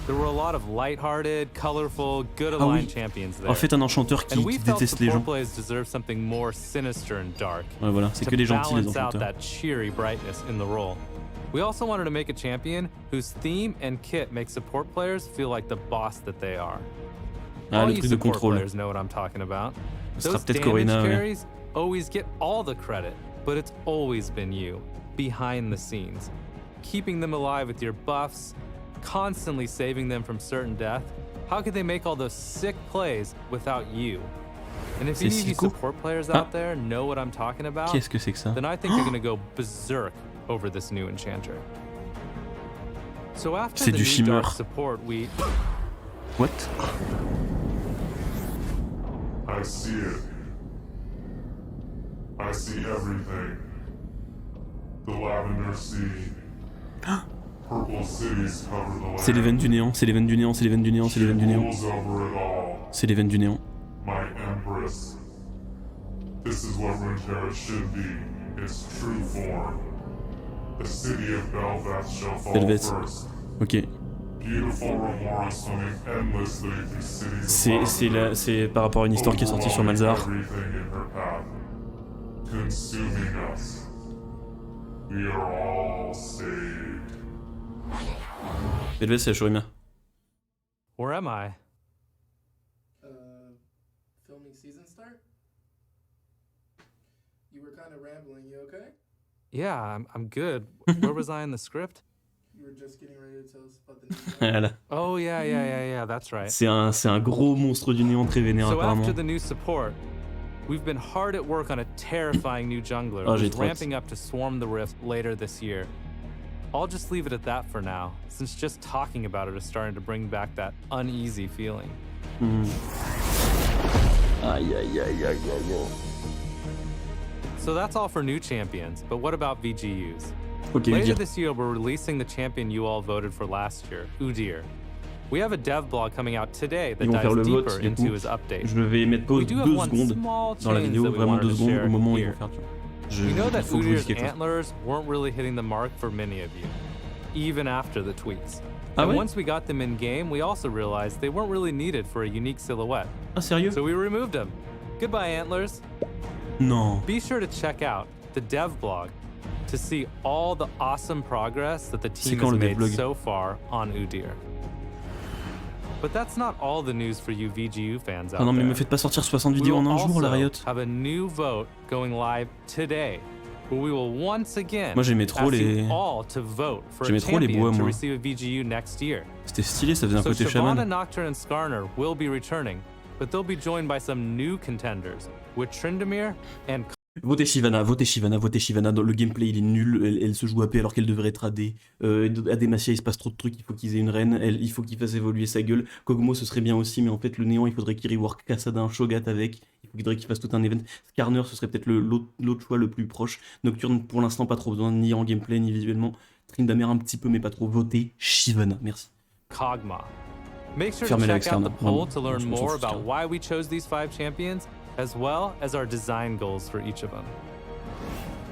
Speaker 5: There were a lot of light-hearted, colorful, good
Speaker 1: Ah
Speaker 5: aligned
Speaker 1: oui.
Speaker 5: champions there.
Speaker 1: En fait, un enchanteur
Speaker 5: And
Speaker 1: qui
Speaker 5: we felt
Speaker 1: déteste les gens.
Speaker 5: support plays deserve something more sinister and dark.
Speaker 1: Ouais, voilà, c'est
Speaker 5: to
Speaker 1: que les gentils les
Speaker 5: balance out
Speaker 1: enchanteurs.
Speaker 5: that cheery brightness in the role. We also wanted to make a champion whose theme and kit make support players feel like the boss that they are.
Speaker 1: Ah,
Speaker 5: All
Speaker 1: le
Speaker 5: you
Speaker 1: truc de
Speaker 5: support
Speaker 1: contrôle.
Speaker 5: players know what I'm talking about.
Speaker 1: Ce sera
Speaker 5: Those
Speaker 1: peut-être
Speaker 5: damage
Speaker 1: Corina, ouais.
Speaker 5: carries always get all the credit, but it's always been you, behind the scenes. Keeping them alive with your buffs, constantly saving them from certain death. How could they make all those sick plays without you? And if any of you support players out there know what I'm talking about,
Speaker 1: Qu'est-ce que c'est que ça?
Speaker 5: then I think they're gonna go berserk over this new enchanter. So after
Speaker 1: C'est
Speaker 5: the
Speaker 1: du
Speaker 5: new
Speaker 1: shimmer.
Speaker 5: dark support, we
Speaker 1: What?
Speaker 7: I see it. I see everything. The lavender sea. Purple cities cover the land.
Speaker 1: C'est les veines du néant, c'est les veines du néant, c'est les veines du néant, c'est les veines du néant.
Speaker 7: Rules over it all.
Speaker 1: C'est les veines du néant.
Speaker 7: My empress. This is what Runeterra should be. Its true form. The city of Belveth shall fall
Speaker 1: Belveth.
Speaker 7: first.
Speaker 1: Ok.
Speaker 7: Beautiful remora swimming endlessly through cities of
Speaker 1: C'est par rapport à une histoire qui est sortie sur Malzahar.
Speaker 7: Everything in her path, consuming us. We are all saved.
Speaker 1: Belveth, c'est la Shurima.
Speaker 5: where am I?
Speaker 8: Filming season start? You were kind of rambling, you okay?
Speaker 5: Yeah, I'm good. Where was I in the script?
Speaker 8: You were just getting ready to tell us about the new
Speaker 1: Voilà.
Speaker 5: Oh yeah, that's right.
Speaker 1: C'est un gros monstre du néant très vénère
Speaker 5: So
Speaker 1: apparemment.
Speaker 5: after the new support, we've been hard at work on a terrifying new jungler
Speaker 1: Oh, j'ai
Speaker 5: who's
Speaker 1: trop hâte.
Speaker 5: ramping up to swarm the rift later this year. I'll just leave it at that for now, since just talking about it is starting to bring back that uneasy feeling.
Speaker 1: Aïe aïe aïe aïe aïe.
Speaker 5: So that's all for new champions, but what about VGUs?
Speaker 1: Ok,
Speaker 5: Later
Speaker 1: Udyr.
Speaker 5: this year, we're releasing the champion you all voted for last year, Udyr. We have a dev blog coming out today that
Speaker 1: Ils vont faire le
Speaker 5: dives
Speaker 1: vote,
Speaker 5: deeper
Speaker 1: du
Speaker 5: into
Speaker 1: coup.
Speaker 5: his update.
Speaker 1: Je vais mettre pause
Speaker 5: We do have
Speaker 1: 2
Speaker 5: one
Speaker 1: secondes
Speaker 5: small
Speaker 1: dans la
Speaker 5: change
Speaker 1: vidéo,
Speaker 5: that we
Speaker 1: vraiment
Speaker 5: wanted
Speaker 1: 2
Speaker 5: to
Speaker 1: secondes
Speaker 5: share
Speaker 1: au moment où ils
Speaker 5: here.
Speaker 1: vont faire. Tu vois.
Speaker 5: We know
Speaker 1: Il
Speaker 5: that
Speaker 1: faut que je vous dise
Speaker 5: Udyr's
Speaker 1: quelque chose.
Speaker 5: antlers weren't really hitting the mark for many of you, even after the tweaks.
Speaker 1: Ah
Speaker 5: And
Speaker 1: ouais?
Speaker 5: once we got them in game, we also realized they weren't really needed for a unique silhouette.
Speaker 1: Ah sérieux?
Speaker 5: So we removed them. Goodbye, antlers.
Speaker 1: Non.
Speaker 5: Be sure to check out the dev blog to see all the awesome progress that the team
Speaker 1: quand
Speaker 5: has
Speaker 1: le dev
Speaker 5: made
Speaker 1: blog?
Speaker 5: so far on Udyr. But that's not all the news for you VGU fans out
Speaker 1: Ah non, mais
Speaker 5: there.
Speaker 1: me faites pas sortir 60
Speaker 5: We
Speaker 1: vidéos en
Speaker 5: will
Speaker 1: un jour, la
Speaker 5: also
Speaker 1: Riot.
Speaker 5: have a new vote going live today, where we will once again
Speaker 1: Moi, j'aimais trop
Speaker 5: ask
Speaker 1: les-
Speaker 5: you all to vote for a
Speaker 1: J'aimais trop les
Speaker 5: champion
Speaker 1: bois,
Speaker 5: to
Speaker 1: moi.
Speaker 5: receive a VGU next year.
Speaker 1: C'était stylé, ça faisait un
Speaker 5: So
Speaker 1: côté
Speaker 5: Shyvana,
Speaker 1: chaman.
Speaker 5: Nocturne, and Skarner will be returning, but they'll be joined by some new contenders with Tryndamere and
Speaker 1: Votez Shyvana, votez Shyvana, votez Shyvana. Le gameplay, il est nul. Elle se joue AP alors qu'elle devrait être AD. Ademacia, il se passe trop de trucs. Il faut qu'ils aient une reine. Il faut qu'il fasse évoluer sa gueule. Kog'Maw, ce serait bien aussi, mais en fait, le néant, il faudrait qu'il rework Kassadin, Shogat avec. Il faudrait qu'il fasse tout un event. Skarner, ce serait peut-être l'autre choix le plus proche. Nocturne, pour l'instant, pas trop besoin, ni en gameplay, ni visuellement. Tryndamere, un petit peu, mais pas trop. Votez Shyvana. Merci.
Speaker 5: Kog'Maw. Make sure to
Speaker 1: Fermez-la avec
Speaker 5: check out the
Speaker 1: Skarner.
Speaker 5: poll
Speaker 1: Vraiment,
Speaker 5: to learn
Speaker 1: on s'en
Speaker 5: more
Speaker 1: fout,
Speaker 5: about
Speaker 1: Skarner.
Speaker 5: why we chose these 5 champions, as well as our design goals for each of them.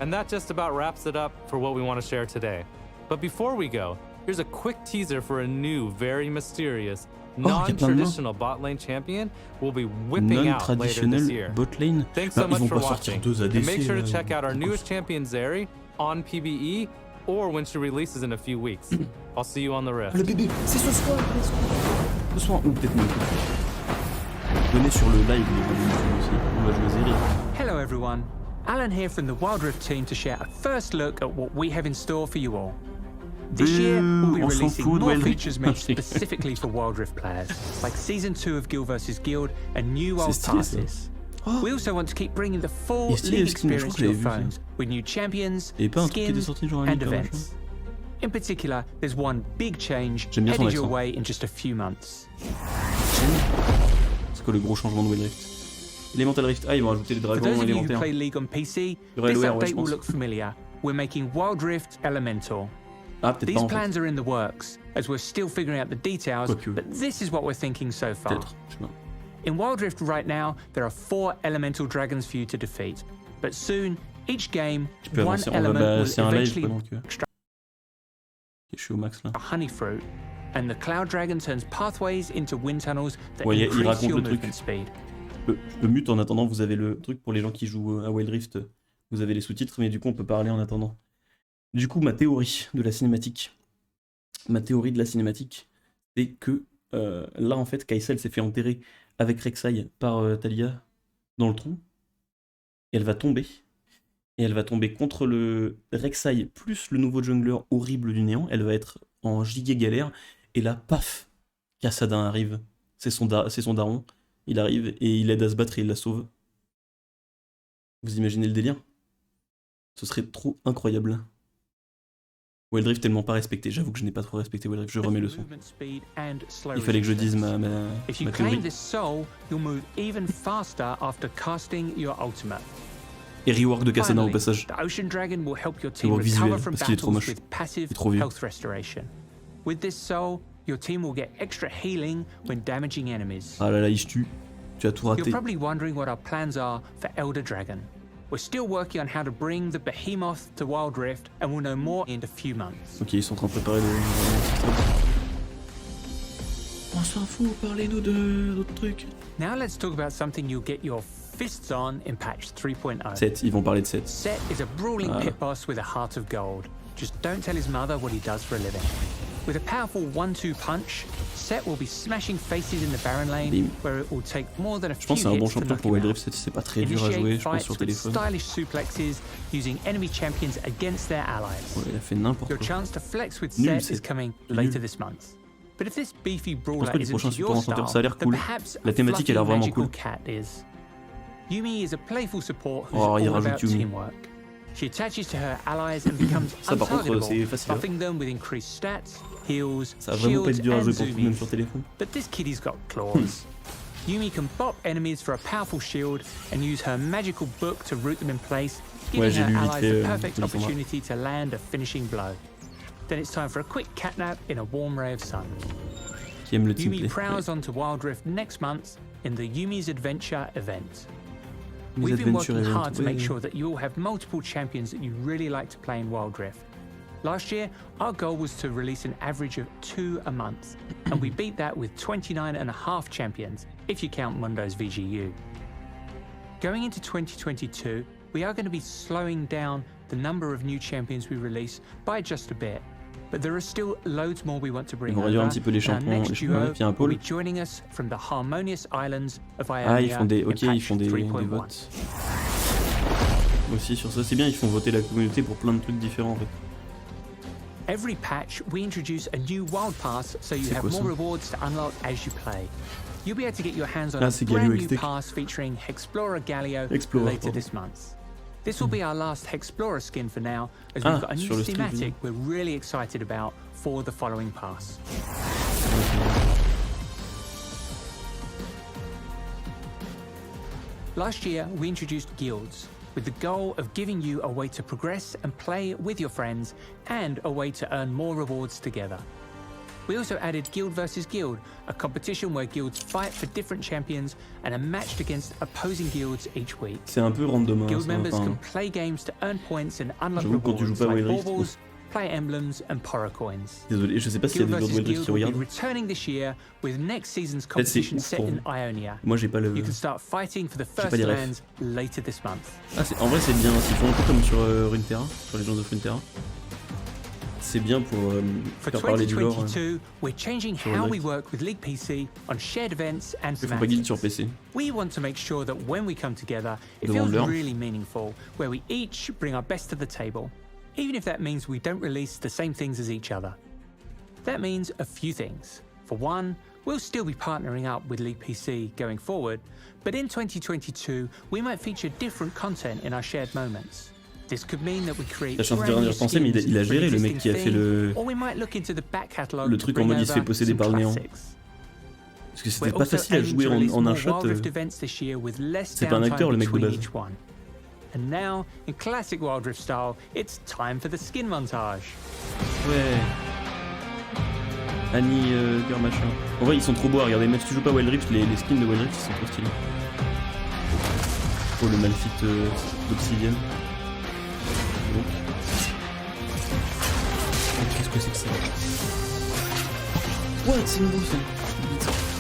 Speaker 5: And that just about wraps it up for what we want to share today. But before we go, here's a quick teaser for a new, very mysterious,
Speaker 1: y a plein de noms.
Speaker 5: non-traditional bot lane champion we'll be whipping out later this year.
Speaker 1: Non-traditionnel bot lane.
Speaker 5: Thanks
Speaker 1: Bah,
Speaker 5: so
Speaker 1: ils
Speaker 5: much
Speaker 1: vont
Speaker 5: for
Speaker 1: pas sortir
Speaker 5: watching.
Speaker 1: 2 ADC.
Speaker 5: And make sure to
Speaker 1: là,
Speaker 5: check out our
Speaker 1: ils vont
Speaker 5: newest
Speaker 1: pas
Speaker 5: champion Zeri on PBE or when she releases in a few weeks. I'll see you on the rift.
Speaker 1: Ah, le bébé, c'est ce soir, ce soir, ou peut-être même pas. Venez sur le live, les amis, aussi. On va jouer Zeri.
Speaker 9: Hello everyone, Alan here from the Wild Rift team to share a first look at what we have in store for you all. This year, we'll be
Speaker 1: on s'en
Speaker 9: releasing
Speaker 1: fout de
Speaker 9: more
Speaker 1: Wild Rift.
Speaker 9: features made specifically for Wild Rift players, like Season 2 of Guild vs Guild and new Wild
Speaker 1: stylé, ça.
Speaker 9: Passes. We also want to keep bringing the full
Speaker 1: Il est stylé,
Speaker 9: League
Speaker 1: le skin, je crois
Speaker 9: experience
Speaker 1: que
Speaker 9: to your
Speaker 1: j'avais vu ça.
Speaker 9: phones, with new champions,
Speaker 1: Et pas un truc qui était
Speaker 9: skins,
Speaker 1: sorti genre un
Speaker 9: and
Speaker 1: leak, machin.
Speaker 9: events. In particular, there's one big change
Speaker 1: J'aime bien son
Speaker 9: headed your
Speaker 1: accent.
Speaker 9: way in just a few months.
Speaker 1: C'est quoi le gros changement de Wild Rift? Elemental Rift. Ah, ils vont rajouter les
Speaker 9: For those
Speaker 1: dragons
Speaker 9: of you who
Speaker 1: élémentaires.
Speaker 9: play League on PC,
Speaker 1: Il y aurait
Speaker 9: this
Speaker 1: LOR, ouais, je
Speaker 9: update will
Speaker 1: pense.
Speaker 9: look familiar. We're making Wild Rift Elemental.
Speaker 1: Ah, peut-être
Speaker 9: These
Speaker 1: pas en fait.
Speaker 9: plans are in the works, as we're still figuring out the details,
Speaker 1: Quoique.
Speaker 9: but this is what we're thinking so far.
Speaker 1: Peut-être, je sais pas.
Speaker 9: In Wild Rift right now, there are 4 elemental dragons for you to defeat. But soon, each game,
Speaker 1: Tu peux
Speaker 9: one
Speaker 1: avancer. On va,
Speaker 9: element
Speaker 1: bah,
Speaker 9: will
Speaker 1: c'est un live,
Speaker 9: eventually
Speaker 1: quoi, donc.
Speaker 9: extract
Speaker 1: Je suis au max là.
Speaker 9: a honey fruit, and the cloud dragon turns pathways into wind tunnels that
Speaker 1: Ouais, il
Speaker 9: increase
Speaker 1: raconte
Speaker 9: your
Speaker 1: le truc.
Speaker 9: movement speed.
Speaker 1: Je peux mute en attendant, vous avez le truc pour les gens qui jouent à Wild Rift. Vous avez les sous-titres, mais du coup, on peut parler en attendant. Du coup, ma théorie de la cinématique. Ma théorie de la cinématique, c'est que là, en fait, Kaisel s'est fait enterrer avec Rek'Sai par Talia dans le trou. Et elle va tomber. Et elle va tomber contre le Rek'Sai plus le nouveau jungler horrible du néant. Elle va être en giga galère. Et là, paf, Kassadin arrive. C'est son daron. Il arrive et il aide à se battre et il la sauve. Vous imaginez le délire? Ce serait trop incroyable. Wild Rift tellement pas respecté. J'avoue que je n'ai pas trop respecté Wild Rift. Je remets le son.
Speaker 9: Movement speed and slow
Speaker 1: Il fallait que je dise
Speaker 9: resistance. If you
Speaker 1: ma
Speaker 9: claim
Speaker 1: théorie.
Speaker 9: this soul, you'll move even faster after casting your ultimate.
Speaker 1: Et rework de Kassadin au
Speaker 9: Finally,
Speaker 1: passage.
Speaker 9: the Ocean Dragon will help your team
Speaker 1: Rework
Speaker 9: recover
Speaker 1: visuel,
Speaker 9: from
Speaker 1: parce qu'il est trop
Speaker 9: battles
Speaker 1: moche.
Speaker 9: with passive
Speaker 1: Il est trop vieux.
Speaker 9: health restoration. With this soul, your team will get extra healing when damaging enemies.
Speaker 1: Ah là là, Ishtu. Tu as tout
Speaker 9: You're
Speaker 1: raté.
Speaker 9: probably wondering what our plans are for Elder Dragon. We're still working on how to bring the behemoth to Wild Rift, and we'll know more in a few months.
Speaker 1: Ok, ils sont en train de préparer le système. On s'en fout, parlez-nous d'autres trucs.
Speaker 9: Now let's talk about something you'll get your fists on in patch 3.0.
Speaker 1: 7, ils vont parler de 7.
Speaker 9: Set is a brawling
Speaker 1: Ah.
Speaker 9: pit boss with a heart of gold. Just don't tell his mother what he does for a living. With a powerful 1-2 punch, Set will be smashing faces in the Baron lane,
Speaker 1: Bim.
Speaker 9: where it will take more than a
Speaker 1: Je
Speaker 9: few
Speaker 1: pense que c'est un bon
Speaker 9: hits to
Speaker 1: champion
Speaker 9: knock
Speaker 1: pour
Speaker 9: him
Speaker 1: Wild
Speaker 9: out.
Speaker 1: Rift 7, c'est pas très dur à
Speaker 9: Initiate
Speaker 1: jouer, je pense,
Speaker 9: fights
Speaker 1: sur
Speaker 9: with
Speaker 1: téléphone.
Speaker 9: stylish suplexes, using enemy champions against their allies.
Speaker 1: Ouais, il a fait n'importe
Speaker 9: Your
Speaker 1: quoi.
Speaker 9: chance to flex with
Speaker 1: Nul,
Speaker 9: Set is
Speaker 1: Set.
Speaker 9: coming
Speaker 1: Nul.
Speaker 9: later this month. But if this beefy
Speaker 1: pense
Speaker 9: brawler
Speaker 1: pas du
Speaker 9: isn't
Speaker 1: prochain
Speaker 9: your
Speaker 1: support enchanteur, ça a
Speaker 9: style,
Speaker 1: l'air
Speaker 9: then
Speaker 1: cool.
Speaker 9: perhaps
Speaker 1: La
Speaker 9: a
Speaker 1: thématique a l'air
Speaker 9: fluffy
Speaker 1: vraiment
Speaker 9: magical
Speaker 1: cool.
Speaker 9: cat is. Yumi is a playful support who's
Speaker 1: Oh, il
Speaker 9: all
Speaker 1: rajoute
Speaker 9: about
Speaker 1: Yumi.
Speaker 9: teamwork. She attaches to her allies and becomes
Speaker 1: Ça, par contre,
Speaker 9: untargetable,
Speaker 1: c'est facile, hein.
Speaker 9: buffing them with increased stats, heals,
Speaker 1: Ça va vraiment pas
Speaker 9: shields,
Speaker 1: être dur à
Speaker 9: and
Speaker 1: jouer pour tout, même
Speaker 9: zoomies.
Speaker 1: sur téléphone.
Speaker 9: But this kitty's got claws. Yumi can bop enemies for a powerful shield and use her magical book to root them in place,
Speaker 1: Ouais,
Speaker 9: giving
Speaker 1: j'ai
Speaker 9: her
Speaker 1: lu vite
Speaker 9: allies
Speaker 1: fait,
Speaker 9: the perfect
Speaker 1: Alexandra.
Speaker 9: opportunity to land a finishing blow. Then it's time for a quick catnap in a warm ray of sun.
Speaker 1: Qui aime le
Speaker 9: Yumi
Speaker 1: teamplay.
Speaker 9: prowls onto Wild Rift next month in the Yumi's Adventure event.
Speaker 1: Les
Speaker 9: We've been
Speaker 1: Adventure
Speaker 9: working
Speaker 1: Event,
Speaker 9: hard to make
Speaker 1: ouais.
Speaker 9: sure that you all have multiple champions that you really like to play in Wild Rift. Last year, our goal was to release an average of 2 a month, and we beat that with 29.5 champions, if you count Mundo's VGU. Going into 2022, we are going to be slowing down the number of new champions we release by just a bit, but there are still loads more we want to bring
Speaker 1: On va réduire un
Speaker 9: over.
Speaker 1: petit peu les
Speaker 9: And our
Speaker 1: champions,
Speaker 9: next
Speaker 1: les champions,
Speaker 9: duo
Speaker 1: puis un
Speaker 9: will
Speaker 1: pôle.
Speaker 9: be joining us from the harmonious islands of
Speaker 1: Ah,
Speaker 9: Ionia
Speaker 1: ils font des,
Speaker 9: in
Speaker 1: ok, ils
Speaker 9: patch
Speaker 1: font des
Speaker 9: 3.1.
Speaker 1: votes. Aussi sur ça, c'est bien, ils font voter la communauté pour plein de trucs différents en fait.
Speaker 9: Every patch, we introduce a new wild pass so you have
Speaker 1: quoi,
Speaker 9: more
Speaker 1: ça?
Speaker 9: rewards to unlock as you play. You'll be able to get your hands on
Speaker 1: Ah,
Speaker 9: a
Speaker 1: c'est
Speaker 9: brand
Speaker 1: Galio
Speaker 9: new
Speaker 1: Extec.
Speaker 9: pass featuring Hexplorer Galio
Speaker 1: Explorer,
Speaker 9: later
Speaker 1: pardon.
Speaker 9: this month. This will be our last Hexplorer skin for now, as we've got a new
Speaker 1: sur le stream,
Speaker 9: thematic we're really excited about for the following pass. Last year, we introduced guilds, with the goal of giving you a way to progress and play with your friends, and a way to earn more rewards together. We also added Guild vs Guild, a competition where guilds fight for different champions and are matched against opposing guilds each week.
Speaker 1: C'est un peu random.
Speaker 9: Guild
Speaker 1: Ça,
Speaker 9: members
Speaker 1: enfin,
Speaker 9: can play games to earn points and unlock
Speaker 1: J'avoue, quand tu joues
Speaker 9: rewards
Speaker 1: pas à
Speaker 9: like
Speaker 1: Wild Rift,
Speaker 9: baubles, play emblems, and poro coins.
Speaker 1: désolé, je sais pas s'il y a
Speaker 9: Guild
Speaker 1: des joueurs de
Speaker 9: vs
Speaker 1: Wild Rift
Speaker 9: Guild
Speaker 1: qui
Speaker 9: will be
Speaker 1: regardent.
Speaker 9: returning this year with next season's
Speaker 1: Peut-être c'est
Speaker 9: competition
Speaker 1: ouf
Speaker 9: set
Speaker 1: pour
Speaker 9: in
Speaker 1: vous.
Speaker 9: Ionia.
Speaker 1: Moi j'ai pas le.
Speaker 9: You can start fighting for the
Speaker 1: pas
Speaker 9: first
Speaker 1: les refs.
Speaker 9: lands later this month.
Speaker 1: Ah, en vrai c'est bien, ils font un peu comme sur Runeterra, sur les gens de Runeterra. C'est bien pour
Speaker 9: For
Speaker 1: faire parler du lore.
Speaker 9: 2022, we're changing
Speaker 1: sur
Speaker 9: how
Speaker 1: Wild
Speaker 9: we
Speaker 1: Rift.
Speaker 9: work with League PC on shared events and
Speaker 1: Ils font pas guild sur
Speaker 9: thematics.
Speaker 1: PC.
Speaker 9: We want to make sure that when we come together, it
Speaker 1: Devant
Speaker 9: feels
Speaker 1: l'heure.
Speaker 9: really meaningful, where we each bring our best to the table, even if that means we don't release the same things as each other. That means a few things. For one, we'll still be partnering up with League PC going forward, but in 2022, we might feature different content in our shared moments. This could mean that we create
Speaker 1: La chance de
Speaker 9: brand
Speaker 1: rien
Speaker 9: new
Speaker 1: y repenser, mais il a
Speaker 9: skins
Speaker 1: géré
Speaker 9: for
Speaker 1: le
Speaker 9: an
Speaker 1: mec qui a fait
Speaker 9: existing
Speaker 1: le.
Speaker 9: theme, or we might look into the back catalogue
Speaker 1: Le
Speaker 9: to
Speaker 1: truc en
Speaker 9: bring
Speaker 1: mode il se fait
Speaker 9: over
Speaker 1: posséder
Speaker 9: some
Speaker 1: par le néant.
Speaker 9: classics.
Speaker 1: Parce que c'était
Speaker 9: We're
Speaker 1: pas
Speaker 9: also
Speaker 1: facile à
Speaker 9: aiming
Speaker 1: jouer
Speaker 9: to release
Speaker 1: en un
Speaker 9: more
Speaker 1: shot.
Speaker 9: Wild Rift events this year with less
Speaker 1: C'est pas un acteur,
Speaker 9: downtime
Speaker 1: le mec de
Speaker 9: between
Speaker 1: base.
Speaker 9: each one. And now, in classic Wild Rift style, it's time for the skin montage.
Speaker 1: Ouais. Annie, Girl machin. En vrai, ils sont trop beaux à regarder. Même si tu joues pas Wild Rift, les skins de Wild Rift ils sont trop stylés. Oh, le Malfit d'Obsidian. Donc. Qu'est-ce que c'est que ça? What? C'est nouveau ça.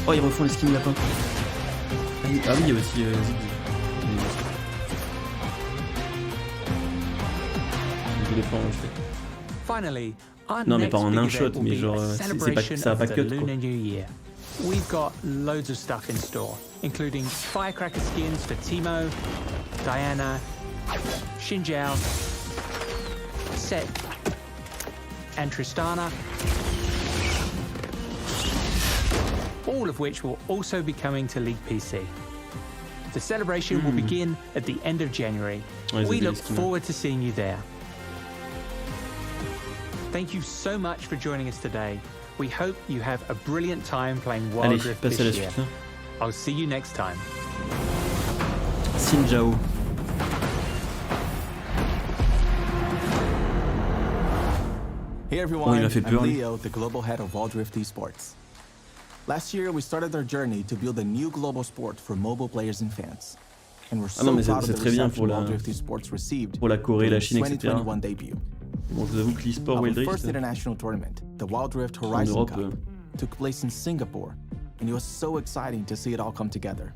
Speaker 1: Oh, ils refont les skins lapins. Ah oui, il y a aussi Zig. Je voulais pas en acheter.
Speaker 9: Finally, our
Speaker 1: Non, mais
Speaker 9: next
Speaker 1: pas en
Speaker 9: big
Speaker 1: un
Speaker 9: event
Speaker 1: shot,
Speaker 9: will
Speaker 1: mais
Speaker 9: be
Speaker 1: genre,
Speaker 9: a
Speaker 1: c'est pas,
Speaker 9: celebration
Speaker 1: ça a pas
Speaker 9: of the
Speaker 1: cut quoi.
Speaker 9: Lunar New Year. We've got loads of stuff in store, including firecracker skins for Teemo, Diana, Xinjiao, Set, and Tristana, all of which will also be coming to League PC. The celebration will begin at the end of January.
Speaker 1: Ouais,
Speaker 9: We
Speaker 1: ils
Speaker 9: look
Speaker 1: avaient les skins.
Speaker 9: forward to seeing you there. Thank you so much for joining us today. We hope you have a brilliant time playing Wild
Speaker 1: Allez,
Speaker 9: Rift
Speaker 1: passe à la
Speaker 9: this year.
Speaker 1: suite.
Speaker 9: I'll see you next time.
Speaker 1: Xinjiao.
Speaker 10: Hey everyone,
Speaker 1: il m'a fait peur,
Speaker 10: I'm
Speaker 1: lui.
Speaker 10: Leo, the global head of Wild Rift Esports. Last year, we started our journey to build a new global sport for mobile players and fans. And we're so
Speaker 1: non, mais
Speaker 10: proud
Speaker 1: c'est
Speaker 10: of the
Speaker 1: très bien
Speaker 10: reception
Speaker 1: pour la-
Speaker 10: Wild Rift Esports received
Speaker 1: pour la Corée,
Speaker 10: during
Speaker 1: la
Speaker 10: its
Speaker 1: Chine, etc.
Speaker 10: 2021 debut.
Speaker 1: Bon, je vous avoue que l'e-sport
Speaker 10: Our
Speaker 1: Wild
Speaker 10: first
Speaker 1: Rift,
Speaker 10: international tournament, the Wild Rift
Speaker 1: en
Speaker 10: Horizon
Speaker 1: Europe,
Speaker 10: Cup, took place in Singapore, and it was so exciting to see it all come together.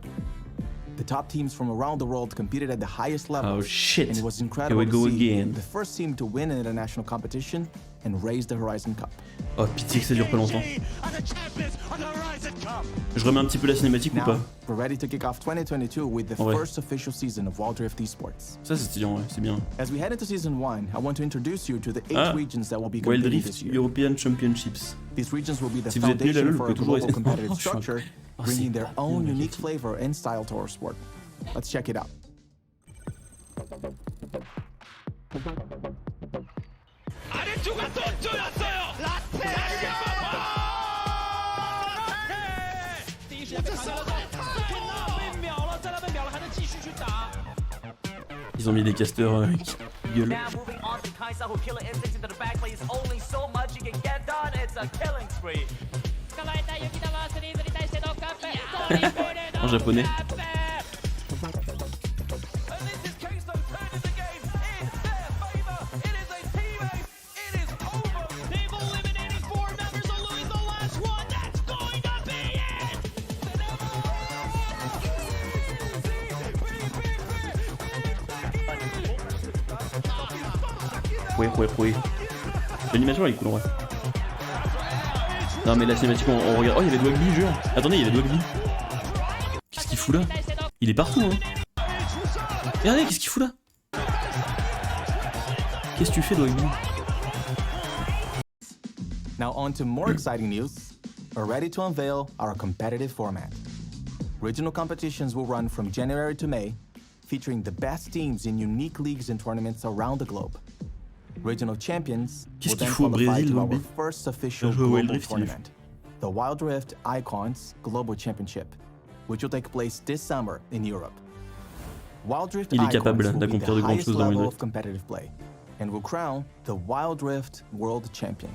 Speaker 10: The top teams from around the world competed at the highest level,
Speaker 1: oh shit.
Speaker 10: and it was
Speaker 1: Here
Speaker 10: incredible
Speaker 1: we
Speaker 10: to
Speaker 1: go
Speaker 10: see
Speaker 1: again.
Speaker 10: the first team to win an international competition and raise the Horizon Cup.
Speaker 1: Oh, pitié que ça dure pas longtemps. Je remets un petit peu la cinématique ou
Speaker 10: Now,
Speaker 1: pas?
Speaker 10: we're ready to kick off 2022 with the
Speaker 1: En vrai.
Speaker 10: first official season of Wild Rift Esports.
Speaker 1: Ça c'est stylé, ouais, c'est bien.
Speaker 10: As we head into season 1, I want to introduce you to the 8
Speaker 1: Ah,
Speaker 10: regions that will be
Speaker 1: Wild
Speaker 10: competing
Speaker 1: Rift
Speaker 10: this year.
Speaker 1: European Championships.
Speaker 10: These regions will be the
Speaker 1: Si vous êtes nul à LoL,
Speaker 10: foundation
Speaker 1: vous
Speaker 10: for
Speaker 1: pouvez
Speaker 10: a
Speaker 1: toujours
Speaker 10: global
Speaker 1: essayer.
Speaker 10: competitive
Speaker 1: Oh, je suis un-
Speaker 10: structure,
Speaker 1: Oh,
Speaker 10: bringing
Speaker 1: c'est
Speaker 10: their
Speaker 1: pas
Speaker 10: own
Speaker 1: bien,
Speaker 10: unique
Speaker 1: Caitlyn.
Speaker 10: flavor and style to our sport. Let's check it out.
Speaker 1: Ils ont mis des casters qui gueulent.
Speaker 11: Now moving on to Kaisa, who killer instincts into the back plays only so much he can get done. It's a killing spree.
Speaker 1: En japonais. Ouais. L'animation elle est cool en vrai. Non mais la cinématique on regarde. Oh il y avait Dwagby, jure. Attendez, il y avait Dwagby. Qu'est-ce qu'il fout là? Il est partout hein. Regardez, qu'est-ce qu'il fout là? Qu'est-ce que tu fais Dwagby?
Speaker 10: Now on to more exciting news. We're ready to unveil our competitive format. Regional competitions will run from January to May, featuring the best teams in unique leagues and tournaments around the globe. Regional champions will then qualify to our first official global tournament, the Wild Rift Icons Global Championship, which will take place this summer in Europe. Wild Rift Icons will be the highest level of competitive play, and will crown the Wild Rift World Champion.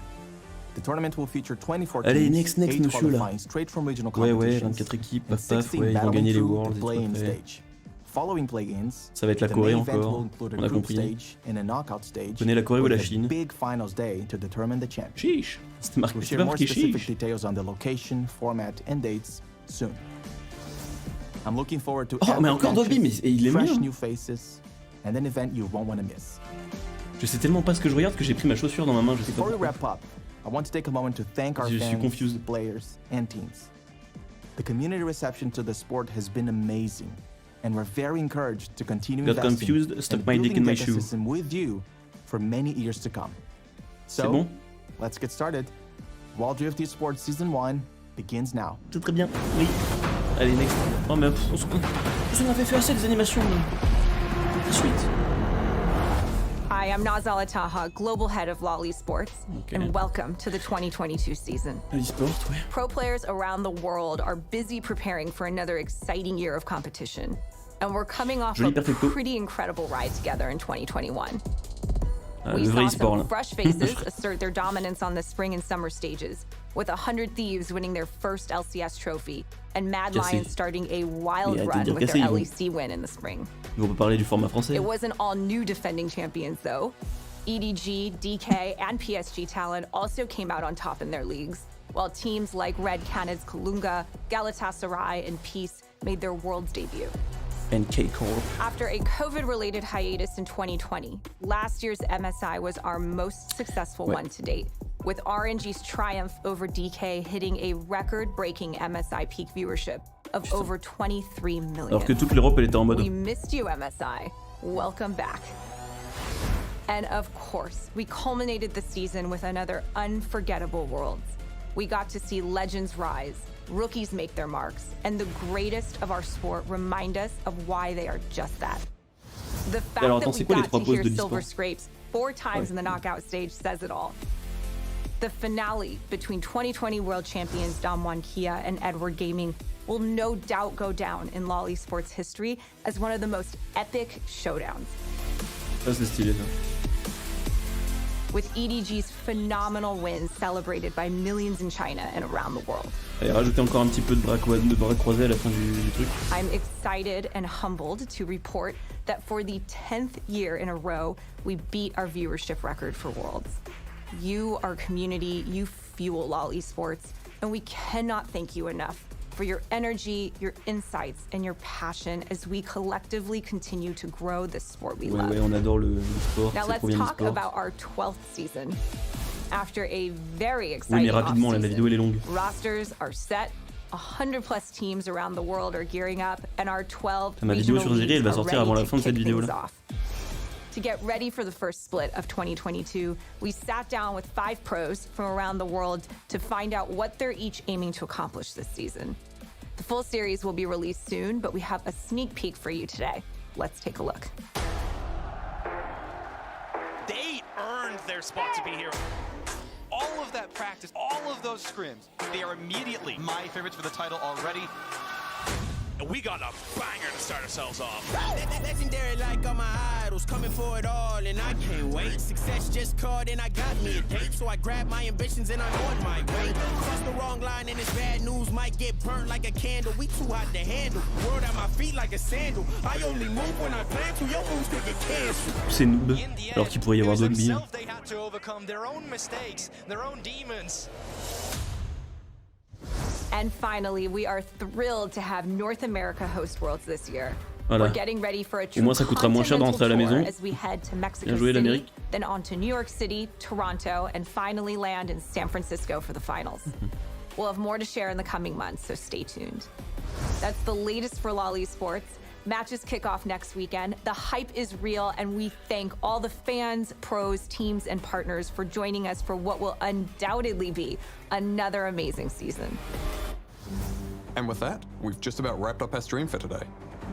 Speaker 10: The tournament will feature 24 teams, 8 qualifying straight from regional competitions,
Speaker 1: 24 équipes,
Speaker 10: and 16 battling through the play-in stage. Following play-ins,
Speaker 1: ça va être la Corée encore, on a compris.
Speaker 10: Connais
Speaker 1: la Corée ou la Chine?
Speaker 10: Big finals day to determine the champion.
Speaker 1: Chiche, c'était marqué,
Speaker 10: We'll
Speaker 1: c'est
Speaker 10: share
Speaker 1: pas
Speaker 10: more
Speaker 1: marqué
Speaker 10: specific
Speaker 1: chiche.
Speaker 10: details on the location, format, and dates soon. I'm looking forward to
Speaker 1: Oh mais encore Dolby, mais il est
Speaker 10: fresh
Speaker 1: mieux.
Speaker 10: new faces, and an event you won't want to miss.
Speaker 1: Je sais tellement pas ce que je regarde que j'ai pris ma chaussure dans ma main, je sais pas.
Speaker 10: Before we wrap up, I want to take a moment to thank our
Speaker 1: Je suis
Speaker 10: fans,
Speaker 1: confused.
Speaker 10: players, and teams. The community reception to the sport has been amazing, and we're very encouraged to continue
Speaker 1: Got
Speaker 10: investing
Speaker 1: confused, stuck
Speaker 10: and
Speaker 1: my dick in
Speaker 10: building
Speaker 1: my
Speaker 10: the
Speaker 1: shoe.
Speaker 10: ecosystem with you for many years to come.
Speaker 1: C'est
Speaker 10: So,
Speaker 1: bon?
Speaker 10: let's get started. Wild Rift Esports Season 1 begins now.
Speaker 1: C'est très bien, oui. Allez, next. Oh mais on s'en avait fait assez des animations. Sweet.
Speaker 12: Hi, I'm Nazala Taha, Global Head of LoL Esports, and welcome to the 2022 season.
Speaker 1: L'esport, ouais.
Speaker 12: Pro players around the world are busy preparing for another exciting year of competition, and we're coming off a pretty incredible ride together in 2021. We saw some fresh faces assert their dominance on the spring and summer stages, with 100 Thieves winning their first LCS trophy, and Mad Lions starting a wild run with their LEC win in the spring.
Speaker 1: On peut parler du format français.
Speaker 12: It wasn't all new defending champions, though. EDG, DK, and PSG Talent also came out on top in their leagues, while teams like Red Canids Kalunga, Galatasaray, and Peace made their world's debut.
Speaker 1: And K-Corp.
Speaker 12: After a COVID-related hiatus in 2020, last year's MSI was our most successful one to date, with RNG's triumph over DK hitting a record-breaking MSI peak viewership of over 23 million.
Speaker 1: Alors que toute l'Europe elle était en mode.
Speaker 12: We missed you, MSI. Welcome back. And of course, we culminated the season with another unforgettable Worlds. We got to see legends rise, rookies make their marks, and the greatest of our sport remind us of why they are just that. The fact that we got to hear Silver Scrapes 4 times in the knockout stage says it all. The finale between 2020 world champions Damwon Kia and Edward Gaming will no doubt go down in LoL Esports history as one of the most epic showdowns.
Speaker 1: Ça c'est stylé ça.
Speaker 12: With EDG's phenomenal wins celebrated by millions in China and around the world.
Speaker 1: Allez, rajoutez encore un petit peu de bras croisés à la fin du truc.
Speaker 12: I'm excited and humbled to report that for the 10th year in a row, we beat our viewership record for Worlds. You, our community, you fuel LoL Esports, and we cannot thank you enough for your energy, your insights, and your passion as we collectively continue to grow the sport we love.
Speaker 1: Ouais, on adore le sport.
Speaker 12: Now let's talk about our 12th season. After a very exciting off-season, rosters are set, 100+ teams around the world are gearing up, and our 12 regional leagues are ready to kick things off. To get ready for the first split of 2022, we sat down with 5 pros from around the world to find out what they're each aiming to accomplish this season. The full series will be released soon, but we have a sneak peek for you today. Let's take a look.
Speaker 13: They earned their spot to be here. All of that practice, all of those scrims, they are immediately my favorites for the title already. And we got a banger to start ourselves off.
Speaker 14: Legendary like all my idols, coming for it all, and I can't wait. Success just called and I got me a date, so I grabbed my ambitions and I'm on my way. Cross the wrong line and it's bad news, might get burnt like a candle. We too hot to handle, world at my feet like a sandal. I only move when I plan to, your moves could get canceled.
Speaker 1: C'est noob, alors qu'il pourrait y avoir d'autres billes.
Speaker 13: They had to overcome their own mistakes, their own demons.
Speaker 12: And finally, we are thrilled to have North America host Worlds this year.
Speaker 1: Voilà. Au moins ça coûtera moins cher de rentrer à la maison. Bien joué l'Amérique.
Speaker 12: Then on to New York City, Toronto, and finally land in San Francisco for the finals. We'll have more to share in the coming months, so stay tuned. That's the latest for Lolly Sports. Matches kick off next weekend. The hype is real, and we thank all the fans, pros, teams, and partners for joining us for what will undoubtedly be another amazing season.
Speaker 2: And with that, we've just about wrapped up our stream for today.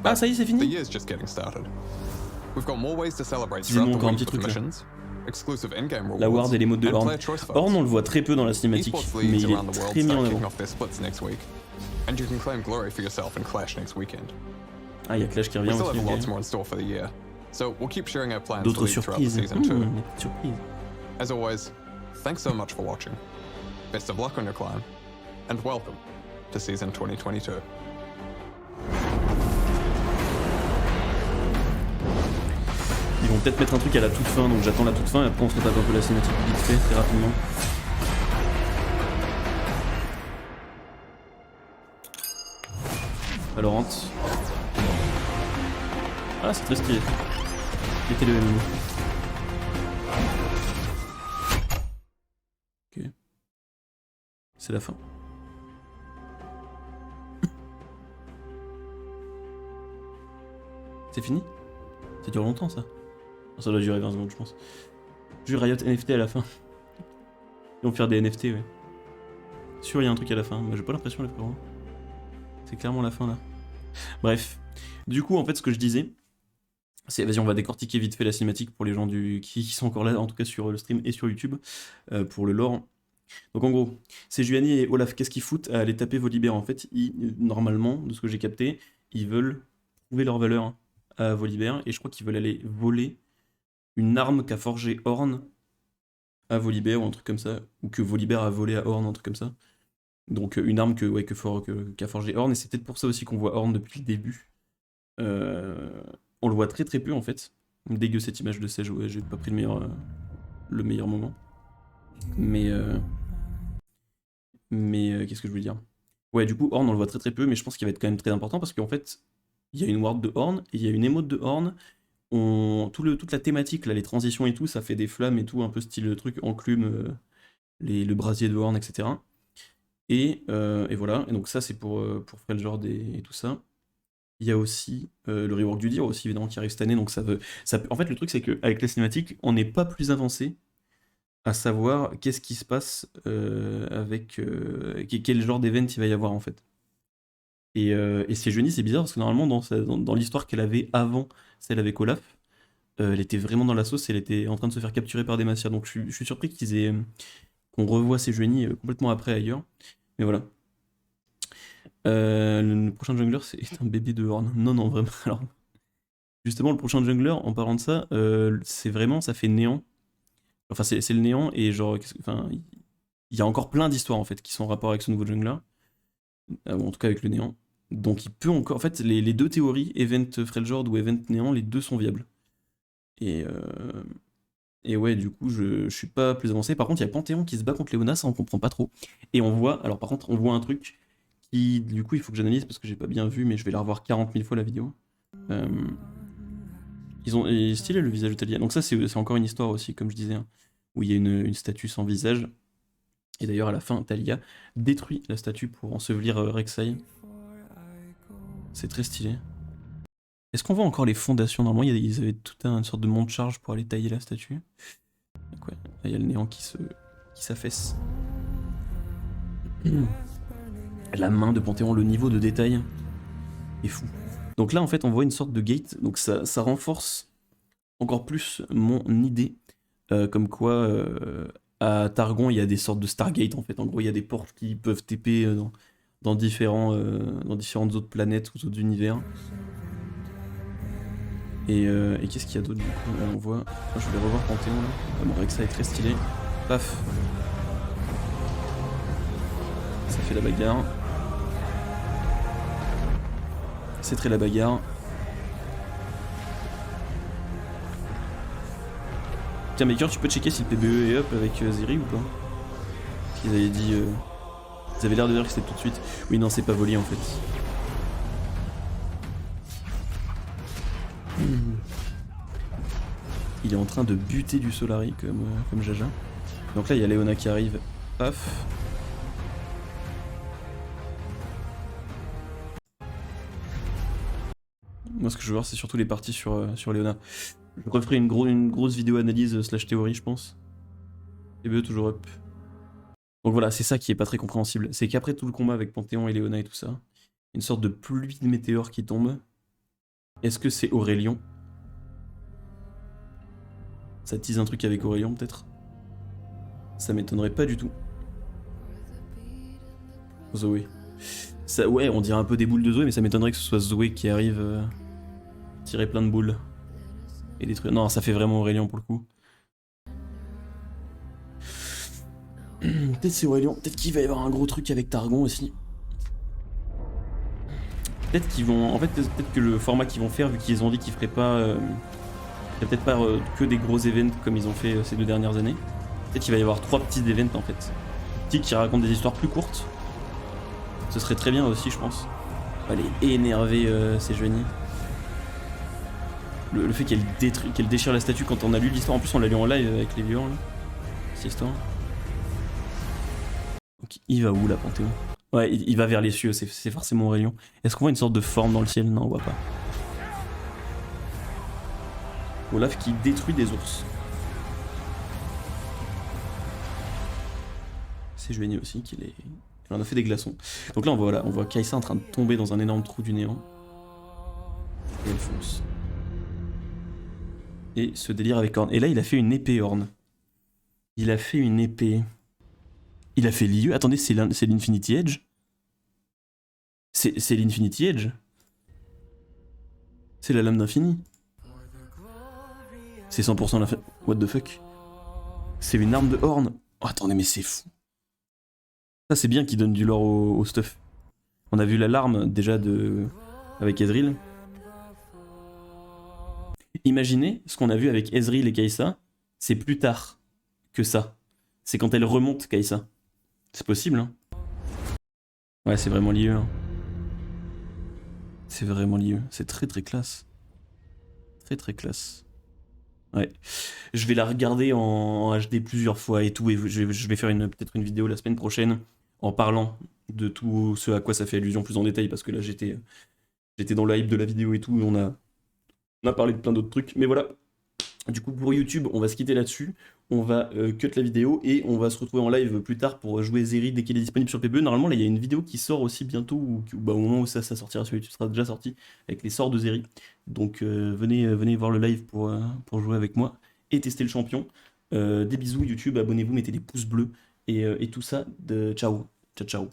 Speaker 1: Ah, ça y est, c'est fini.
Speaker 2: The year's just getting started. We've got more ways to celebrate throughout the week with missions, exclusive in-game rewards,
Speaker 1: la Ward et les modes de Horn. Horn, on le voit très peu dans la cinématique, mais il est très mis en avant.
Speaker 2: And you can claim glory for yourself in Clash next weekend.
Speaker 1: Ah, il y a Clash qui revient aussi. D'autres surprises. Surprises.
Speaker 2: As always, thanks so much for watching. Best of luck on your climb, and welcome to season 2022.
Speaker 1: Ils vont peut-être mettre un truc à la toute fin, donc j'attends la toute fin et après on se retape un peu la cinématique vite fait, très rapidement. Valorant. Ah, c'est très stylé. Mettez le MMO. Ok. C'est la fin. C'est fini? Ça dure longtemps ça. Ça doit durer 20 secondes je pense. Du Riot NFT à la fin. Ils vont faire des NFT ouais. Sûr il y a un truc à la fin, mais j'ai pas l'impression les frérots. C'est clairement la fin là. Bref. Du coup en fait ce que je disais, c'est, vas-y on va décortiquer vite fait la cinématique pour les gens qui sont encore là, en tout cas sur le stream et sur YouTube, pour le lore. Donc en gros, c'est Giuliani et Olaf, qu'est-ce qu'ils foutent à aller taper Volibear en fait normalement, de ce que j'ai capté, ils veulent prouver leur valeur à Volibear, et je crois qu'ils veulent aller voler une arme qu'a forgé Horn à Volibear ou un truc comme ça, ou que Volibear a volé à Horn, un truc comme ça. Donc une arme qu'a forgé Horn, et c'est peut-être pour ça aussi qu'on voit Horn depuis le début. On le voit très très peu en fait. Dégueu cette image de Sage, ouais, j'ai pas pris le meilleur moment. Mais qu'est-ce que je voulais dire? Ouais, du coup Horn on le voit très très peu, mais je pense qu'il va être quand même très important parce qu'en fait il y a une ward de Horn et il y a une emote de Horn. Toute la thématique, là, les transitions et tout, ça fait des flammes et tout, un peu style truc enclume, le brasier de Horn, etc. Et voilà, et donc ça c'est pour Freljord et tout ça. Il y a aussi le rework du Dire aussi évidemment qui arrive cette année, donc en fait le truc c'est qu'avec la cinématique, on n'est pas plus avancé à savoir qu'est-ce qui se passe avec quel genre d'event il va y avoir en fait. Et c'est Johnny, c'est bizarre parce que normalement dans l'histoire qu'elle avait avant celle avec Olaf, elle était vraiment dans la sauce, elle était en train de se faire capturer par des Massias, donc je suis surpris qu'on revoie ces Johnny complètement après ailleurs, mais voilà. Le prochain jungler c'est un bébé de Horn. Non vraiment, alors justement le prochain jungler en parlant de ça, c'est vraiment, ça fait néant. Enfin c'est le néant et genre, il y a encore plein d'histoires en fait qui sont en rapport avec ce nouveau jungler. En tout cas avec le néant. Donc il peut encore... En fait les deux théories, Event Freljord ou Event Néant, les deux sont viables. Et ouais du coup je suis pas plus avancé. Par contre il y a Panthéon qui se bat contre Léona, ça on comprend pas trop. Et on voit, alors par contre on voit un truc qui du coup il faut que j'analyse parce que j'ai pas bien vu, mais je vais la revoir 40 000 fois la vidéo. Ils ont stylé le visage de Talia. Donc ça c'est encore une histoire aussi comme je disais, hein, où il y a une statue sans visage. Et d'ailleurs à la fin Talia détruit la statue pour ensevelir Rek'Sai. C'est très stylé. Est-ce qu'on voit encore les fondations? Normalement ils avaient toute une sorte de monte charge pour aller tailler la statue. Donc ouais, là il y a le néant qui s'affaisse. La main de Panthéon, le niveau de détail est fou. Donc là en fait on voit une sorte de gate, donc ça renforce encore plus mon idée, comme quoi à Targon il y a des sortes de Stargate en fait, en gros il y a des portes qui peuvent TP dans différentes autres planètes ou autres univers. Et qu'est-ce qu'il y a d'autre du coup? Là on voit, je vais revoir Panthéon là, bon avec ça est très stylé, paf, ça fait la bagarre. C'est très la bagarre. Tiens Maker, tu peux checker si le PBE est up avec Zeri ou pas? Ils avaient dit... Ils avaient l'air de dire que c'était tout de suite. Oui non c'est pas volé en fait. Il est en train de buter du Solari comme Jaja. Donc là, il y a Léona qui arrive. Paf. Moi, ce que je veux voir, c'est surtout les parties sur Léona. Je referai une grosse vidéo analyse / théorie, je pense. Et BE toujours up. Donc voilà, c'est ça qui est pas très compréhensible. C'est qu'après tout le combat avec Panthéon et Léona et tout ça, une sorte de pluie de météores qui tombe. Est-ce que c'est Aurélien? Ça tease un truc avec Aurélien, peut-être? Ça m'étonnerait pas du tout. Zoé. Ça, ouais, on dirait un peu des boules de Zoé, mais ça m'étonnerait que ce soit Zoé qui arrive tirer plein de boules. Et détruire. Non, ça fait vraiment Aurélien pour le coup. Peut-être c'est Aurélien. Peut-être qu'il va y avoir un gros truc avec Targon aussi. Peut-être qu'ils vont. En fait, peut-être que le format qu'ils vont faire, vu qu'ils ont dit qu'ils feraient pas. Peut-être pas que des gros events comme ils ont fait ces 2 dernières années. Peut-être qu'il va y avoir 3 petits events en fait. Petits qui racontent des histoires plus courtes. Ce serait très bien aussi, je pense. Elle est énervée, c'est Joanie. Le fait qu'elle déchire la statue quand on a lu l'histoire. En plus, on l'a lu en live avec les viewers là. Cette histoire. Donc, il va où là, Panthéon? Ouais, il va vers les cieux, c'est forcément Aurélien. Est-ce qu'on voit une sorte de forme dans le ciel? Non, on voit pas. Olaf qui détruit des ours. C'est Juenie aussi elle en a fait des glaçons. Donc là on voit Kai'Sa en train de tomber dans un énorme trou du néant. Et elle fonce. Et ce délire avec Horn. Et là il a fait une épée Horn. Il a fait une épée. Il a fait l'IE. Attendez, c'est l'Infinity Edge? C'est l'Infinity Edge? C'est la lame d'infini? C'est 100% la... What the fuck? C'est une arme de Horn. Oh, attendez, mais c'est fou. Ça, c'est bien qu'il donne du lore au stuff. On a vu l'alarme déjà avec Ezreal. Imaginez ce qu'on a vu avec Ezreal et Kai'Sa. C'est plus tard que ça. C'est quand elle remonte, Kai'Sa. C'est possible, hein? Ouais, c'est vraiment l'IE. Hein. C'est vraiment l'IE. C'est très très classe. Très très classe. Ouais. Je vais la regarder en HD plusieurs fois et tout. Et je vais faire peut-être une vidéo la semaine prochaine en parlant de tout ce à quoi ça fait allusion plus en détail. Parce que là, j'étais dans le hype de la vidéo et tout. Et on a parlé de plein d'autres trucs. Mais voilà. Du coup, pour YouTube, on va se quitter là-dessus. On va cut la vidéo et on va se retrouver en live plus tard pour jouer Zeri dès qu'il est disponible sur PPE. Normalement, là, il y a une vidéo qui sort aussi bientôt, au moment où ça sortira sur YouTube, sera déjà sorti, avec les sorts de Zeri. Donc, venez voir le live pour jouer avec moi et tester le champion. Des bisous YouTube, abonnez-vous, mettez des pouces bleus et tout ça. Ciao, ciao, ciao.